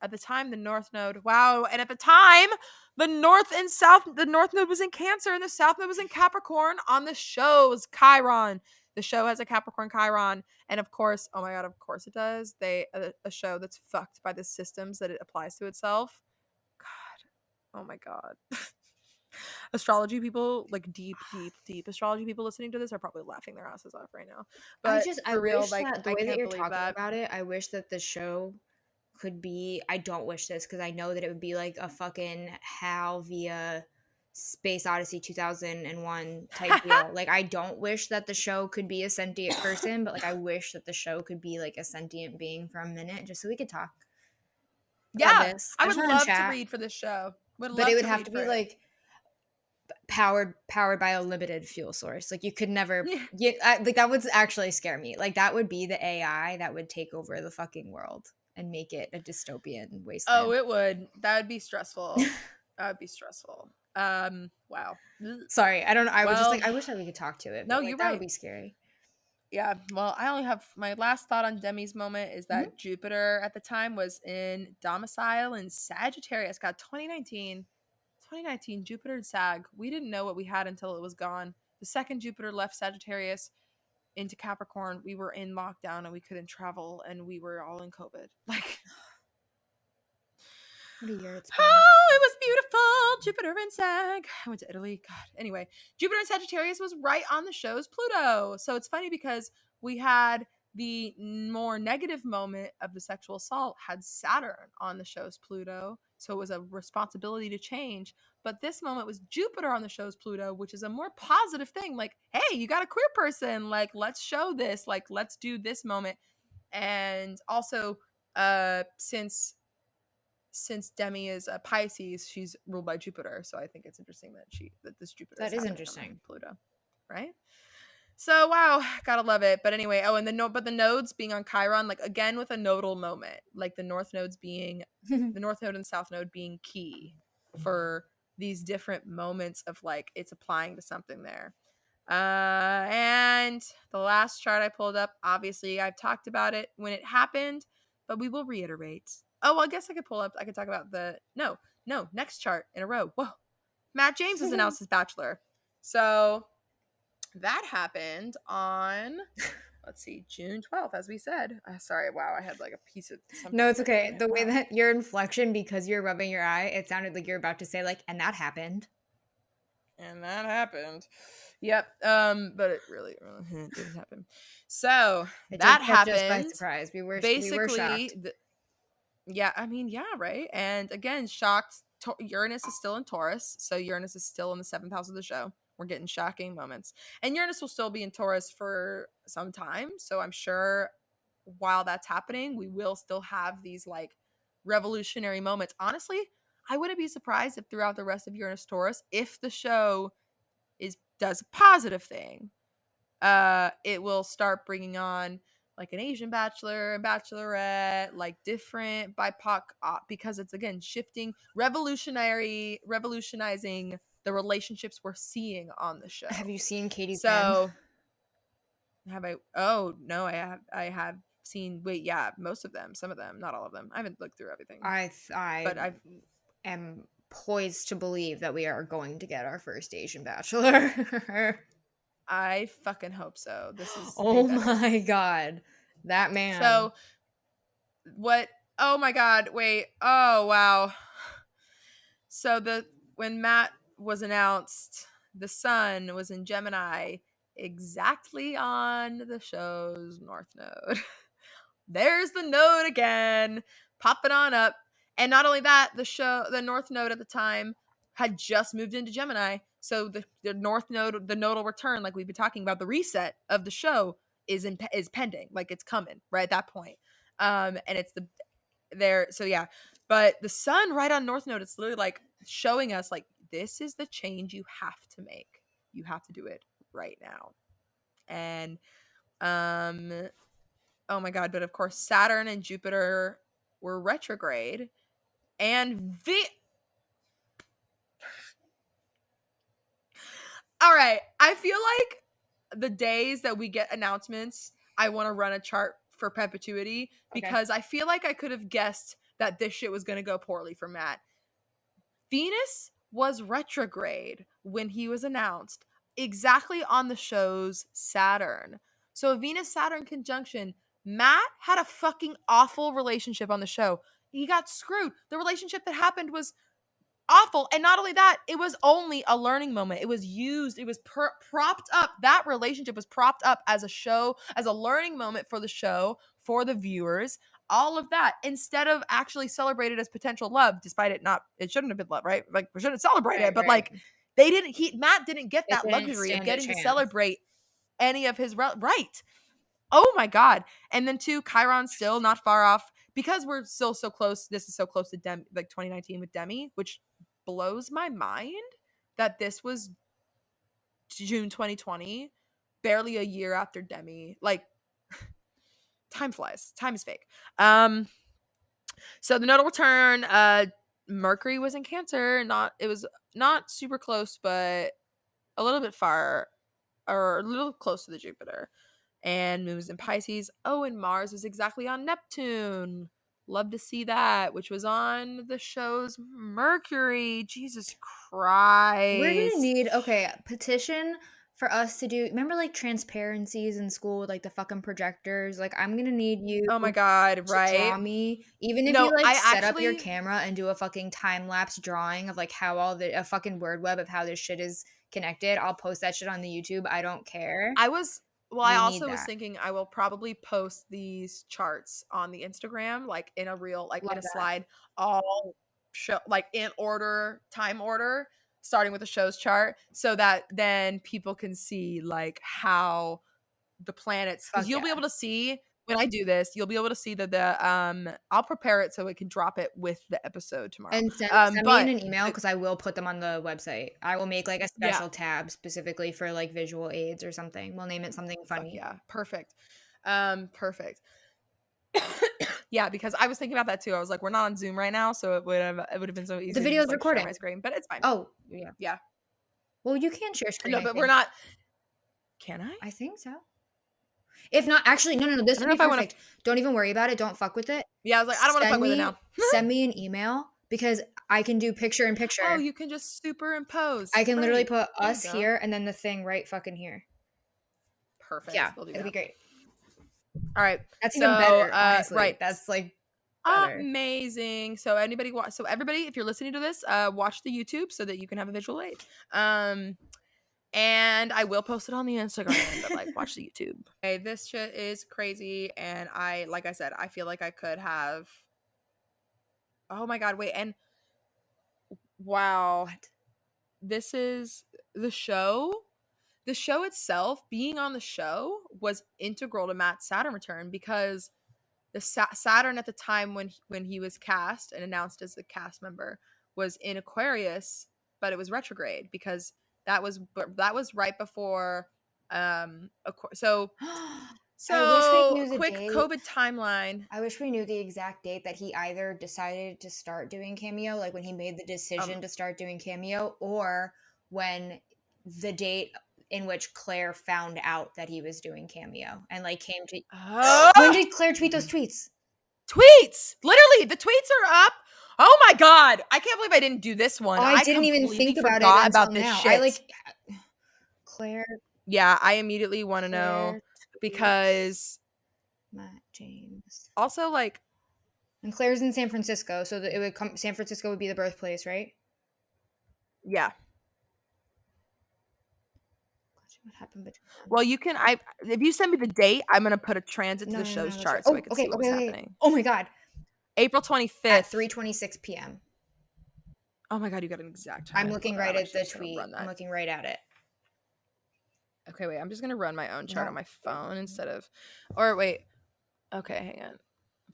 at the time the North Node. Wow, and at the time the North Node was in Cancer and the South Node was in Capricorn on the show's Chiron. The show has a Capricorn Chiron, and of course, oh my god, of course it does. A show that's fucked by the systems that it applies to itself. God, oh my god. Astrology people, like deep astrology people listening to this are probably laughing their asses off right now. But I for real, wish like that the I way that can't you're believe talking that. about it, I wish that the show could be. I don't wish this because I know that it would be like a fucking Hal via Space Odyssey 2001 type deal. Like, I don't wish that the show could be a sentient person, but like, I wish that the show could be like a sentient being for a minute just so we could talk about Yeah, this. I I would just want to love to chat, read for this show. Would but it love would to have read to for be it. like powered by a limited fuel source. Like, you could never Yeah. like, that would actually scare me. Like, that would be the AI that would take over the fucking world and make it a dystopian Oh, wasteland. it would. That would be stressful. That would be stressful. Wow. Ugh. Sorry, I don't know. I was just Well, like, I wish that we could talk to it, no, but like, you're that would right. be scary. Yeah. Well, I only have my last thought on Demi's moment is Mhm. that Jupiter at the time was in domicile in Sagittarius. God, 2019, Jupiter and Sag. We didn't know what we had until it was gone. The second Jupiter left Sagittarius into Capricorn, we were in lockdown and we couldn't travel and we were all in COVID. Like, What a year it's been. oh, it was beautiful. Jupiter and Sag. I went to Italy. God. Anyway, Jupiter and Sagittarius was right on the show's Pluto. So it's funny because we had the more negative moment of the sexual assault had Saturn on the show's Pluto. So it was a responsibility to change. But this moment was Jupiter on the show's Pluto, which is a more positive thing. Like, hey, you got a queer person. Like, let's show this. Like, let's do this moment. And also, since Demi is a Pisces, she's ruled by Jupiter. So I think it's interesting that this Jupiter is That is happening on interesting. Pluto, right? So wow, gotta love it. But anyway, oh, and the nodes being on Chiron, like again with a nodal moment, like the North Node and South Node being key for these different moments of like it's applying to something there. And the last chart I pulled up, obviously I've talked about it when it happened, but we will reiterate. Oh, well, I guess I could talk about next chart in a row. Whoa. Matt James has announced his Bachelor. So that happened on, let's see, June 12th, as we said. Sorry, wow, I had like a piece of something No, it's stuck in my okay. head. The way Wow. that your inflection, because you're rubbing your eye, it sounded like you're about to say like, and that happened. And that happened. Yep. But it really didn't happen. So It that did catch us by happened. surprise. We were Basically, shocked. yeah, I mean, yeah, right. And again, shocked. Uranus is still in Taurus, so Uranus is still in the seventh house of the show. We're getting shocking moments, and Uranus will still be in Taurus for some time. So I'm sure while that's happening, we will still have these like revolutionary moments. Honestly, I wouldn't be surprised if throughout the rest of Uranus Taurus, if the show does a positive thing, it will start bringing on like an Asian bachelor and bachelorette, like different BIPOC, because it's again shifting, revolutionizing the relationships we're seeing on the show. Have you seen Katie's man? So have I? Oh no, I have seen. Wait, yeah, most of them, some of them, not all of them. I haven't looked through everything, I but I've. am poised to believe that we are going to get our first Asian bachelor. I fucking hope so. They Oh better. my god. That man. So what? Oh my god! Wait. Oh wow. So when Matt was announced, the sun was in Gemini, exactly on the show's North Node. there's the node again, popping on up. And not only that, the North Node at the time had just moved into Gemini. So the North Node, the nodal return, like we've been talking about, the reset of the show is pending, like it's coming right at that point. And it's there. So yeah, but the Sun right on North Node, it's literally like showing us like this is the change you have to make. You have to do it right now. And oh my god, but of course Saturn and Jupiter were retrograde, and all right, I feel like the days that we get announcements, I want to run a chart for perpetuity because I feel like I could have guessed that this shit was going to go poorly for Matt. Venus was retrograde when he was announced, exactly on the show's Saturn. So a Venus-Saturn conjunction, Matt had a fucking awful relationship on the show. He got screwed. The relationship that happened was awful. And not only that, it was only a learning moment. It was used, it was propped up. That relationship was propped up as a show, as a learning moment for the show, for the viewers, all of that, instead of actually celebrated as potential love, despite it shouldn't have been love, right? Like we shouldn't celebrate it, but like Matt didn't get that luxury of getting to celebrate any of his right. Oh my god. And then two, Chiron's still not far off because we're still so close. This is so close to like 2019 with Demi, which blows my mind that this was June 2020, barely a year after Demi. Like time flies. Time is fake. So the nodal return, Mercury was in Cancer, it was not super close, but a little bit far or a little close to the Jupiter. And Moon was in Pisces. Oh, and Mars was exactly on Neptune. Love to see that, which was on the show's Mercury. Jesus Christ. We're gonna need petition for us to do. Remember, like transparencies in school with like the fucking projectors. Like, I'm gonna need you. Oh my god! To Right? draw me, even if No, you like I set up your actually camera and do a fucking time lapse drawing of like how a fucking word web of how this shit is connected. I'll post that shit on the YouTube. I don't care. I We need also was that. thinking I will probably post these charts on the Instagram, like in a reel, like in Love a that. slide, all show like in order, time order, starting with the show's chart, so that then people can see like how the planets, because Fuck you'll yeah. be able to see when I do this, you'll be able to see that I'll prepare it so it can drop it with the episode tomorrow. And send me in But an email because I will put them on the website. I will make like a yeah, special tab specifically for like visual aids or something. We'll name it something fuck funny. yeah, perfect. Perfect. Yeah, because I was thinking about that too. I was like, we're not on Zoom right now, so it would have been so The easy to video just is like share recording. my screen, but it's fine. Oh, yeah. Yeah. Well, you can share screen, No, I but we're think. not. Can I? I think so. If not, actually, no. I This don't would know be if I want to. perfect. Don't even worry about it. Don't fuck with it. Yeah, I was like, I don't want to fuck with it now. Send me an email because I can do picture in Oh, picture. you can just superimpose. I can literally Great. put There you us go. here and then the thing right fucking here. Perfect. Yeah, We'll do it'll be that. great. All right. That's even better, honestly. Right. That's like better. Amazing. So everybody, if you're listening to this, watch the YouTube so that you can have a visual aid. And I will post it on the Instagram, but like watch the YouTube. Okay, this shit is crazy, and like I said, I feel like I could have. Oh my god! Wait, and wow, this is the show. The show itself, being on the show, was integral to Matt's Saturn return because the Saturn at the time when he was cast and announced as a cast member was in Aquarius, but it was retrograde because that was right before so I wish we knew the quick date. COVID timeline. I wish we knew the exact date that he either decided to start doing Cameo, like when he made the decision to start doing Cameo, or when the date in which Claire found out that he was doing Cameo and like came to. When did Claire tweet those tweets? Tweets! Literally, the tweets are up. Oh my god! I can't believe I didn't do this one. Oh, I didn't even think about it until now. Shit. I like Claire. Yeah, I immediately want to know because Matt James. Also, like, and Claire's in San Francisco, so that it would come. San Francisco would be the birthplace, right? Yeah. What happened between them? Well, you can. If you send me the date, I'm gonna put a transit to No, the no, show's no, that's right. chart so I Oh, can okay, see what was okay, okay. happening. Oh my god. April At 25th. 3:26 p.m. Oh my god, you got an exact I'm time. looking Hold on, right I'm at actually the just gonna tweet. run I'm that. looking right at it. Okay, wait. I'm just gonna run my own chart on No. my phone instead of. Or wait. Okay, hang on.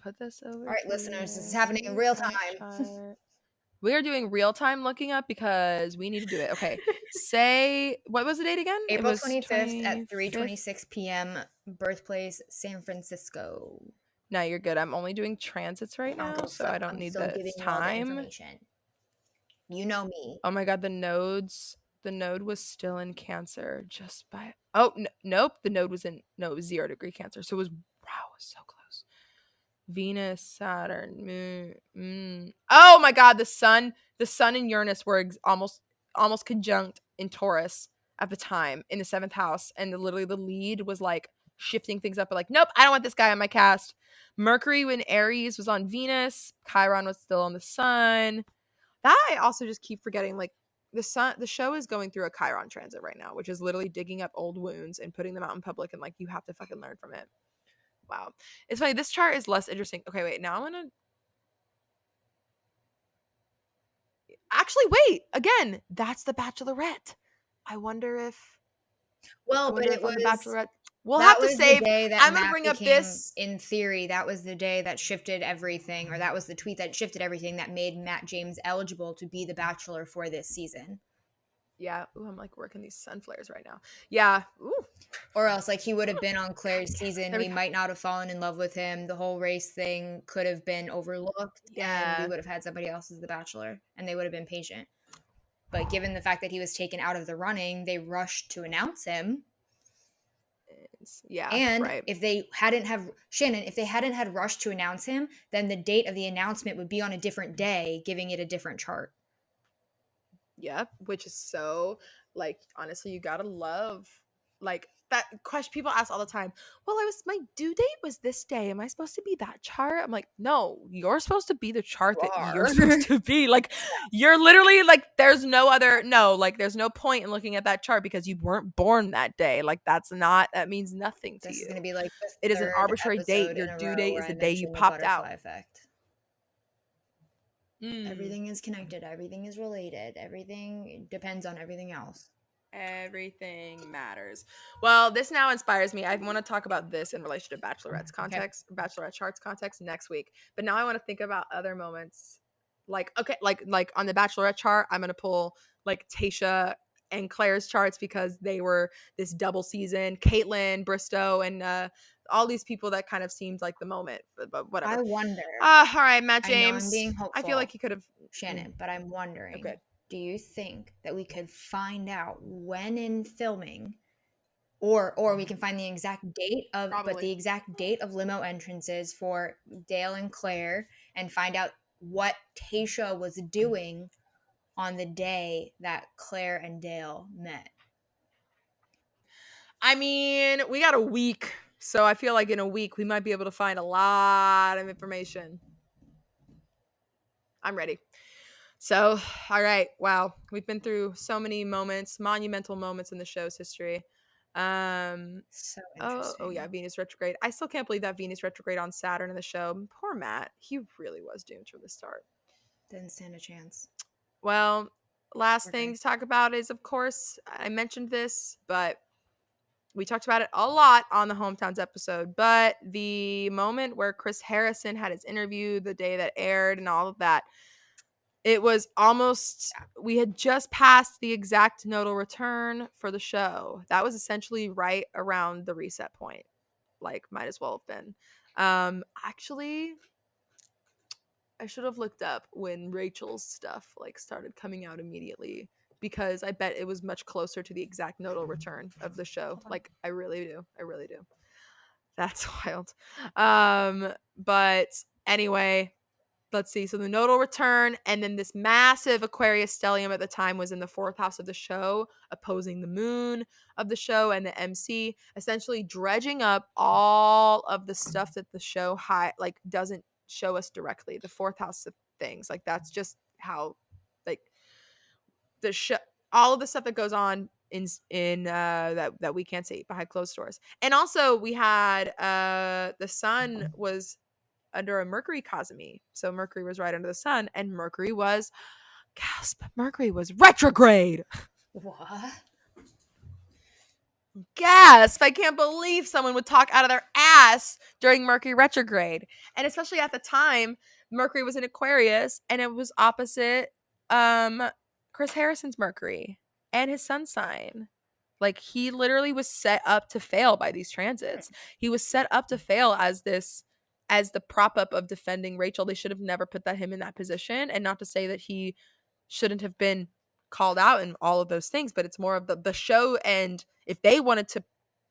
Put this All over right, listeners, this is here. happening in real That time. chart. We are doing real time looking up because we need to do it. Okay. Say what was the date again? It April was 25th at 25th. 3:26 p.m. Birthplace San Francisco. No, you're good. I'm only doing transits right I don't give now, a so I fuck. don't I'm need still the giving you all the time. information. You know me. Oh my god, the nodes. The node was still in Cancer just by. Oh nope, the node was in. No, it was 0 degree Cancer. So it was wow, it was so close. Venus, Saturn, Moon. Oh my god, the sun and Uranus were almost conjunct in Taurus at the time in the 7th house, and literally the lead was like shifting things up, but like, nope, I don't want this guy on my cast. Mercury when Aries was on Venus, Chiron was still on the sun. That I also just keep forgetting, like the show is going through a Chiron transit right now, which is literally digging up old wounds and putting them out in public, and like you have to fucking learn from it. Wow. It's funny. This chart is less interesting. Okay, wait. Now I'm gonna actually wait. Again, that's the Bachelorette. I wonder if Well, but it on the was Bachelorette. We'll have that to was the save. day that I'm gonna Matt bring up became, this. in theory, that was the day that shifted everything, or that was the tweet that shifted everything that made Matt James eligible to be the Bachelor for this season. Yeah. Ooh, I'm like working these sun flares right now. Yeah. Ooh. Or else, like, he would have been on God Claire's damn it. season. There we We go. might not have fallen in love with him. The whole race thing could have been overlooked, and we Yeah. would have had somebody else as the Bachelor, and they would have been patient. But given the fact that he was taken out of the running, they rushed to announce him. Yeah. And Right. if they hadn't have Shannon, if they hadn't had rushed to announce him, then the date of the announcement would be on a different day, giving it a different chart. Yep. Which is so like honestly, you gotta love like that question people ask all the time. Well, my due date was this day. Am I supposed to be that chart? I'm like, no, you're supposed to be the chart that you're Rar. supposed to be. Like, you're literally like, there's no other, no, like, there's no point in looking at that chart because you weren't born that day. Like, that means nothing to This is you. going to be like the It is an third arbitrary date. episode Your in a due row date where is I the day you mentioned the popped out. butterfly effect. Mm. Everything is connected, everything is related, everything depends on everything else. Everything matters. Well, this now inspires me. I want to talk about this in relation to Bachelorette's context, okay. Bachelorette charts context next week. But now I want to think about other moments. Like, okay, like on the Bachelorette chart, I'm gonna pull like Tayshia and Claire's charts because they were this double season. Caitlyn, Bristow, and all these people that kind of seemed like the moment. But whatever. I wonder. All right, Matt I know I'm James. being hopeful, I feel like you could have Shannon, but I'm wondering. Okay. Do you think that we could find out when in filming, or we can find the exact date of, Probably. but the exact date of limo entrances for Dale and Claire, and find out what Tayshia was doing on the day that Claire and Dale met? I mean, we got a week, so I feel like in a week we might be able to find a lot of information. I'm ready. So, all right. Wow. We've been through so many moments, monumental moments in the show's history. So interesting. Oh yeah, Venus retrograde. I still can't believe that Venus retrograde on Saturn in the show. Poor Matt. He really was doomed from the start. Didn't stand a chance. Well, last Okay. thing to talk about is, of course, I mentioned this, but we talked about it a lot on the Hometowns episode, but the moment where Chris Harrison had his interview, the day that aired and all of that, it was almost, we had just passed the exact nodal return for the show. That was essentially right around the reset point. Like, might as well have been. Actually, I should have looked up when Rachel's stuff like started coming out immediately, because I bet it was much closer to the exact nodal return of the show. Like, I really do. That's wild. But anyway, let's see. So the nodal return, and then this massive Aquarius stellium at the time was in the 4th house of the show, opposing the moon of the show and the MC, essentially dredging up all of the stuff that the show doesn't show us directly. The 4th house of things, like, that's just how, like, the show, all of the stuff that goes on in that we can't see behind closed doors. And also we had the sun was under a Mercury cosmy. So Mercury was right under the sun, and Mercury was retrograde. What? Gasp! I can't believe someone would talk out of their ass during Mercury retrograde. And especially at the time, Mercury was in Aquarius and it was opposite Chris Harrison's Mercury and his sun sign. Like, he literally was set up to fail by these transits. He was set up to fail as the prop up of defending Rachel. They should have never put him in that position. And not to say that he shouldn't have been called out and all of those things, but it's more of the show. And if they wanted to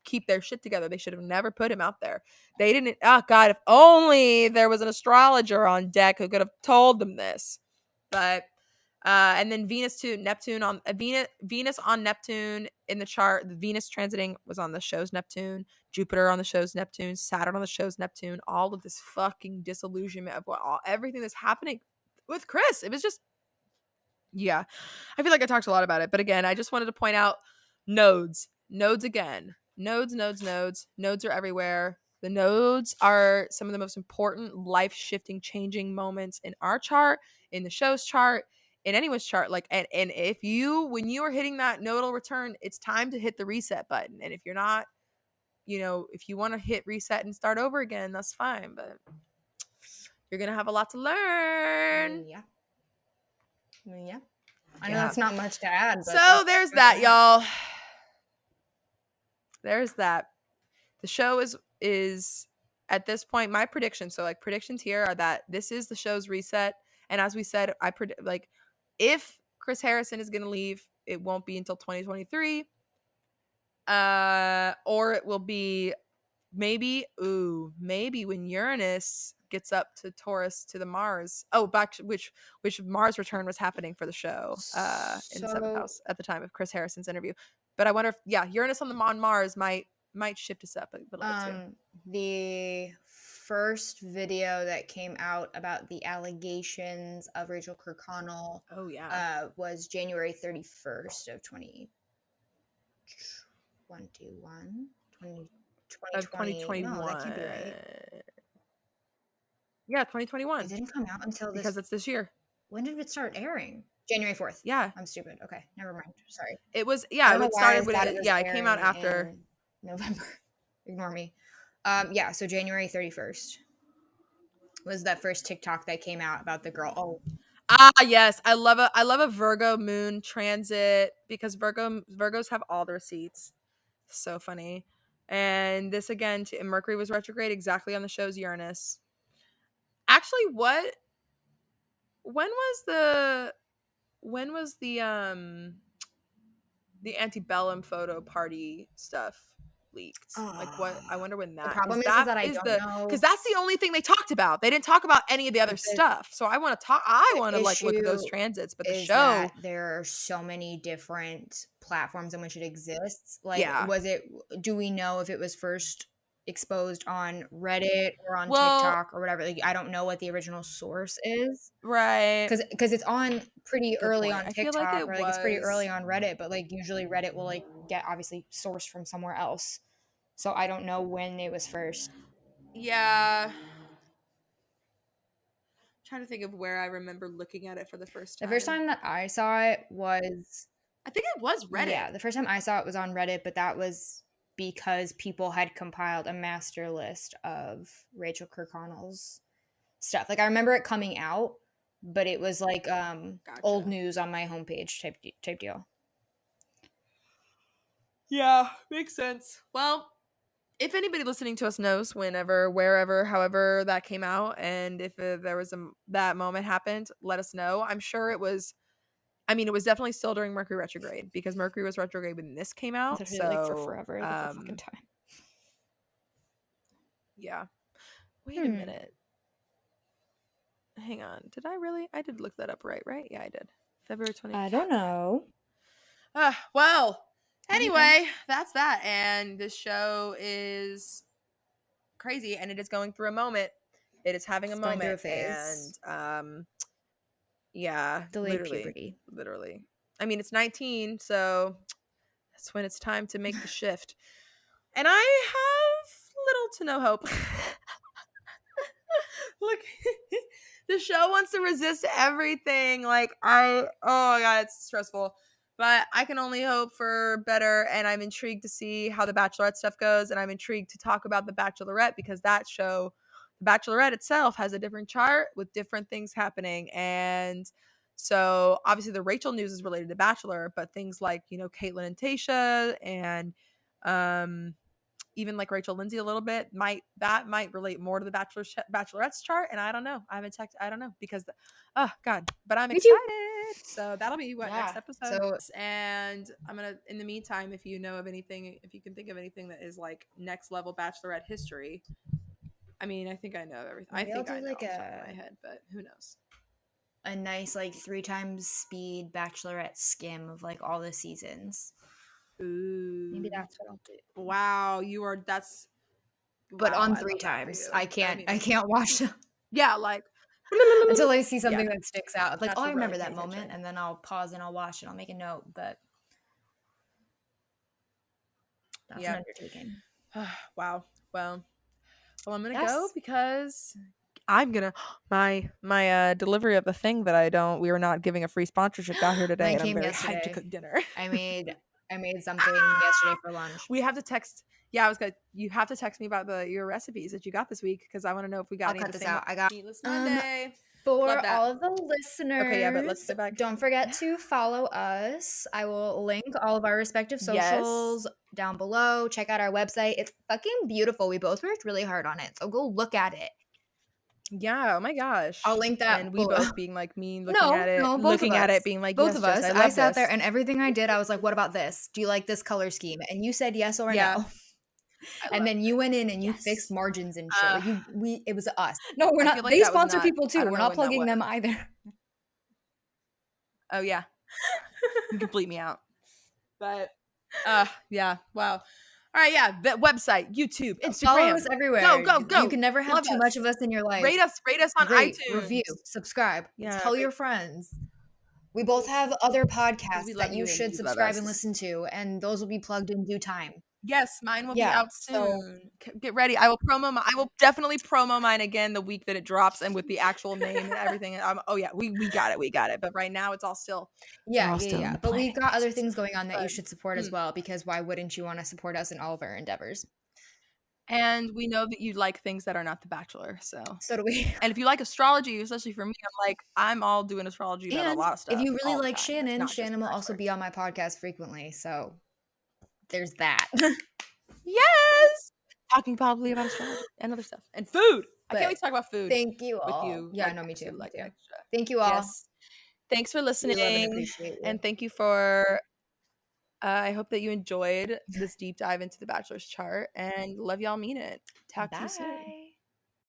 keep their shit together, they should have never put him out there. They didn't. Oh God, if only there was an astrologer on deck who could have told them this. But and then Venus to Neptune on Venus on Neptune in the chart. The Venus transiting was on the show's Neptune. Jupiter on the show's Neptune. Saturn on the show's Neptune. All of this fucking disillusionment of everything that's happening with Chris. It was just, yeah. I feel like I talked a lot about it, but again, I just wanted to point out nodes again. Nodes are everywhere. The nodes are some of the most important life-shifting, changing moments in our chart, in the show's chart, in anyone's chart. Like, and if you, when you are hitting that nodal return, it's time to hit the reset button. And if you're not, if you want to hit reset and start over again, that's fine, but you're gonna have a lot to learn. Yeah. I know that's not much to add, but so there's that, y'all. There's that. The show is at this point my prediction. So like, predictions here are that this is the show's reset. And as we said, I predict, like, if Chris Harrison is going to leave, it won't be until 2023. Or it will be maybe when Uranus gets up to Taurus to the Mars. Oh, back which Mars return was happening for the show in the 7th house at the time of Chris Harrison's interview. But I wonder if Uranus on Mars might shift us up a little bit too. The first video that came out about the allegations of Rachel Kirkconnell was January 31st of 2021. No, that can't be right. Yeah, 2021. It didn't come out until because it's this year. When did it start airing? January 4th. Yeah. I'm stupid. Okay, never mind. Sorry. It was, it started when it came out after November. Ignore me. So January 31st was that first TikTok that came out about the girl. Oh. Yes. I love a Virgo moon transit because Virgos have all the receipts. So funny. And this again, Mercury was retrograde exactly on the show's Uranus. Actually, when was the antebellum photo party stuff leaked? Like, what? I wonder when that. The problem is that I don't know, because that's the only thing they talked about. They didn't talk about any of the other stuff. So I want to talk. I want to look at those transits. But the show, there are so many different platforms in which it exists. Like, do we know if it was first exposed on Reddit or on TikTok or whatever? Like, I don't know what the original source is, right? Because it's on pretty early on TikTok, or it's pretty early on Reddit, but like usually Reddit will like get obviously sourced from somewhere else. So I don't know when it was first. Yeah. I'm trying to think of where I remember looking at it for the first time. The first time that I saw it was, I think it was Reddit. Yeah, the first time I saw it was on Reddit, but that was because people had compiled a master list of Rachel Kirkconnell's stuff. Like, I remember it coming out, but it was like old news on my homepage type deal. Yeah, makes sense. Well, if anybody listening to us knows whenever, wherever, however that came out, and if there was that moment happened, let us know. I'm sure it was. I mean, it was definitely still during Mercury retrograde because Mercury was retrograde when this came out. So like for forever, the whole fucking time. Yeah. Wait a minute. Hang on. Did I really? I did look that up, right? Yeah, I did. February 20th. I don't know. Well. Anyway, that's that. And this show is crazy, and it is going through a moment. It is having a moment. Going through a phase. And delayed puberty. Literally. I mean, it's 19, so That's when it's time to make the shift. And I have little to no hope. Look, the show wants to resist everything. Like, oh my God, it's stressful. But I can only hope for better. And I'm intrigued to see how the Bachelorette stuff goes. And I'm intrigued to talk about the Bachelorette because that show, the Bachelorette itself, has a different chart with different things happening. And so obviously the Rachel news is related to Bachelor, but things like, Caitlyn and Tayshia and even like Rachel Lindsay a little bit might relate more to the Bachelorette's chart, and I don't know. I haven't checked. I don't know because oh God, but I'm Me too. excited. So that'll be next episode. So And I'm gonna in the meantime, if you know of anything, if you can think of anything that is like next level Bachelorette history. I mean, I think I know everything. I maybe I'll think I do know like off the top of my head, but who knows? a nice like 3 times speed Bachelorette skim of like all the seasons. Ooh, Maybe that's what I'll do. wow, that's But wow, on I 3 love that for times. you. I can't watch them Yeah, like until I see something that sticks out. Like, That's oh, I really remember pay that moment, attention. and then I'll pause and I'll watch and I'll make a note. But that's an undertaking. Wow. Well, I'm gonna Yes. go because I'm gonna my delivery of the thing that we were not giving a free sponsorship got here today, Mine and I'm came very hyped to yesterday. cook dinner. I made something yesterday for lunch. We have to text. Yeah, I was good. You have to text me about your recipes that you got this week because I want to know if we got I'll any cut of the this same. out. I got Meatless Monday. for Love that. all of the listeners. Okay, yeah, but let's get back. Don't forget to follow us. I will link all of our respective socials down below. Check out our website. It's fucking beautiful. We both worked really hard on it, so go look at it. Yeah, oh my gosh. I'll link that. And we both being like me looking No, at it, no, both looking of at us. it, being like, Both yes, of Jess, us. I love sat this. there and everything I did, I was like, what about this? Do you like this color scheme? And you said yes or no. And then you went in and you fixed margins and shit. Like it was us. No, we're I not. feel like They that was sponsor not- people I too. don't We're know not when that plugging was. them either. Oh yeah. You can bleep me out. But yeah, wow. All right, yeah, the website, YouTube, Instagram. Follow us everywhere. Go. You can never have Love too us. much of us in your life. Rate us on Rate, iTunes. review, subscribe. Yeah, Tell your friends. We both have other podcasts that you should love subscribe us. and listen to, and those will be plugged in due time. Yes, mine will be Yeah, out soon. Get ready. I will definitely promo mine again the week that it drops and with the actual name and everything. Oh yeah, we got it. But right now it's all still yeah. But we've got other things going on that you But- should support as well, because why wouldn't you want to support us in all of our endeavors? And we know that you like things that are not The Bachelor, so do we. And if you like astrology, especially for me, I'm all doing astrology about a lot of stuff. If you really all the like time. It's Shannon, not just Shannon will The also Bachelor. be on my podcast frequently. So there's that. Yes, talking probably about astrology and other stuff and food. I can't wait to talk about food. Thank you all. With you. Yeah, like, no, me too. Like extra. Thank you all. Yes. Thanks for listening. We love and appreciate you. And thank you for. I hope that you enjoyed this deep dive into the Bachelor's chart, and love y'all. Mean it. Talk to you soon.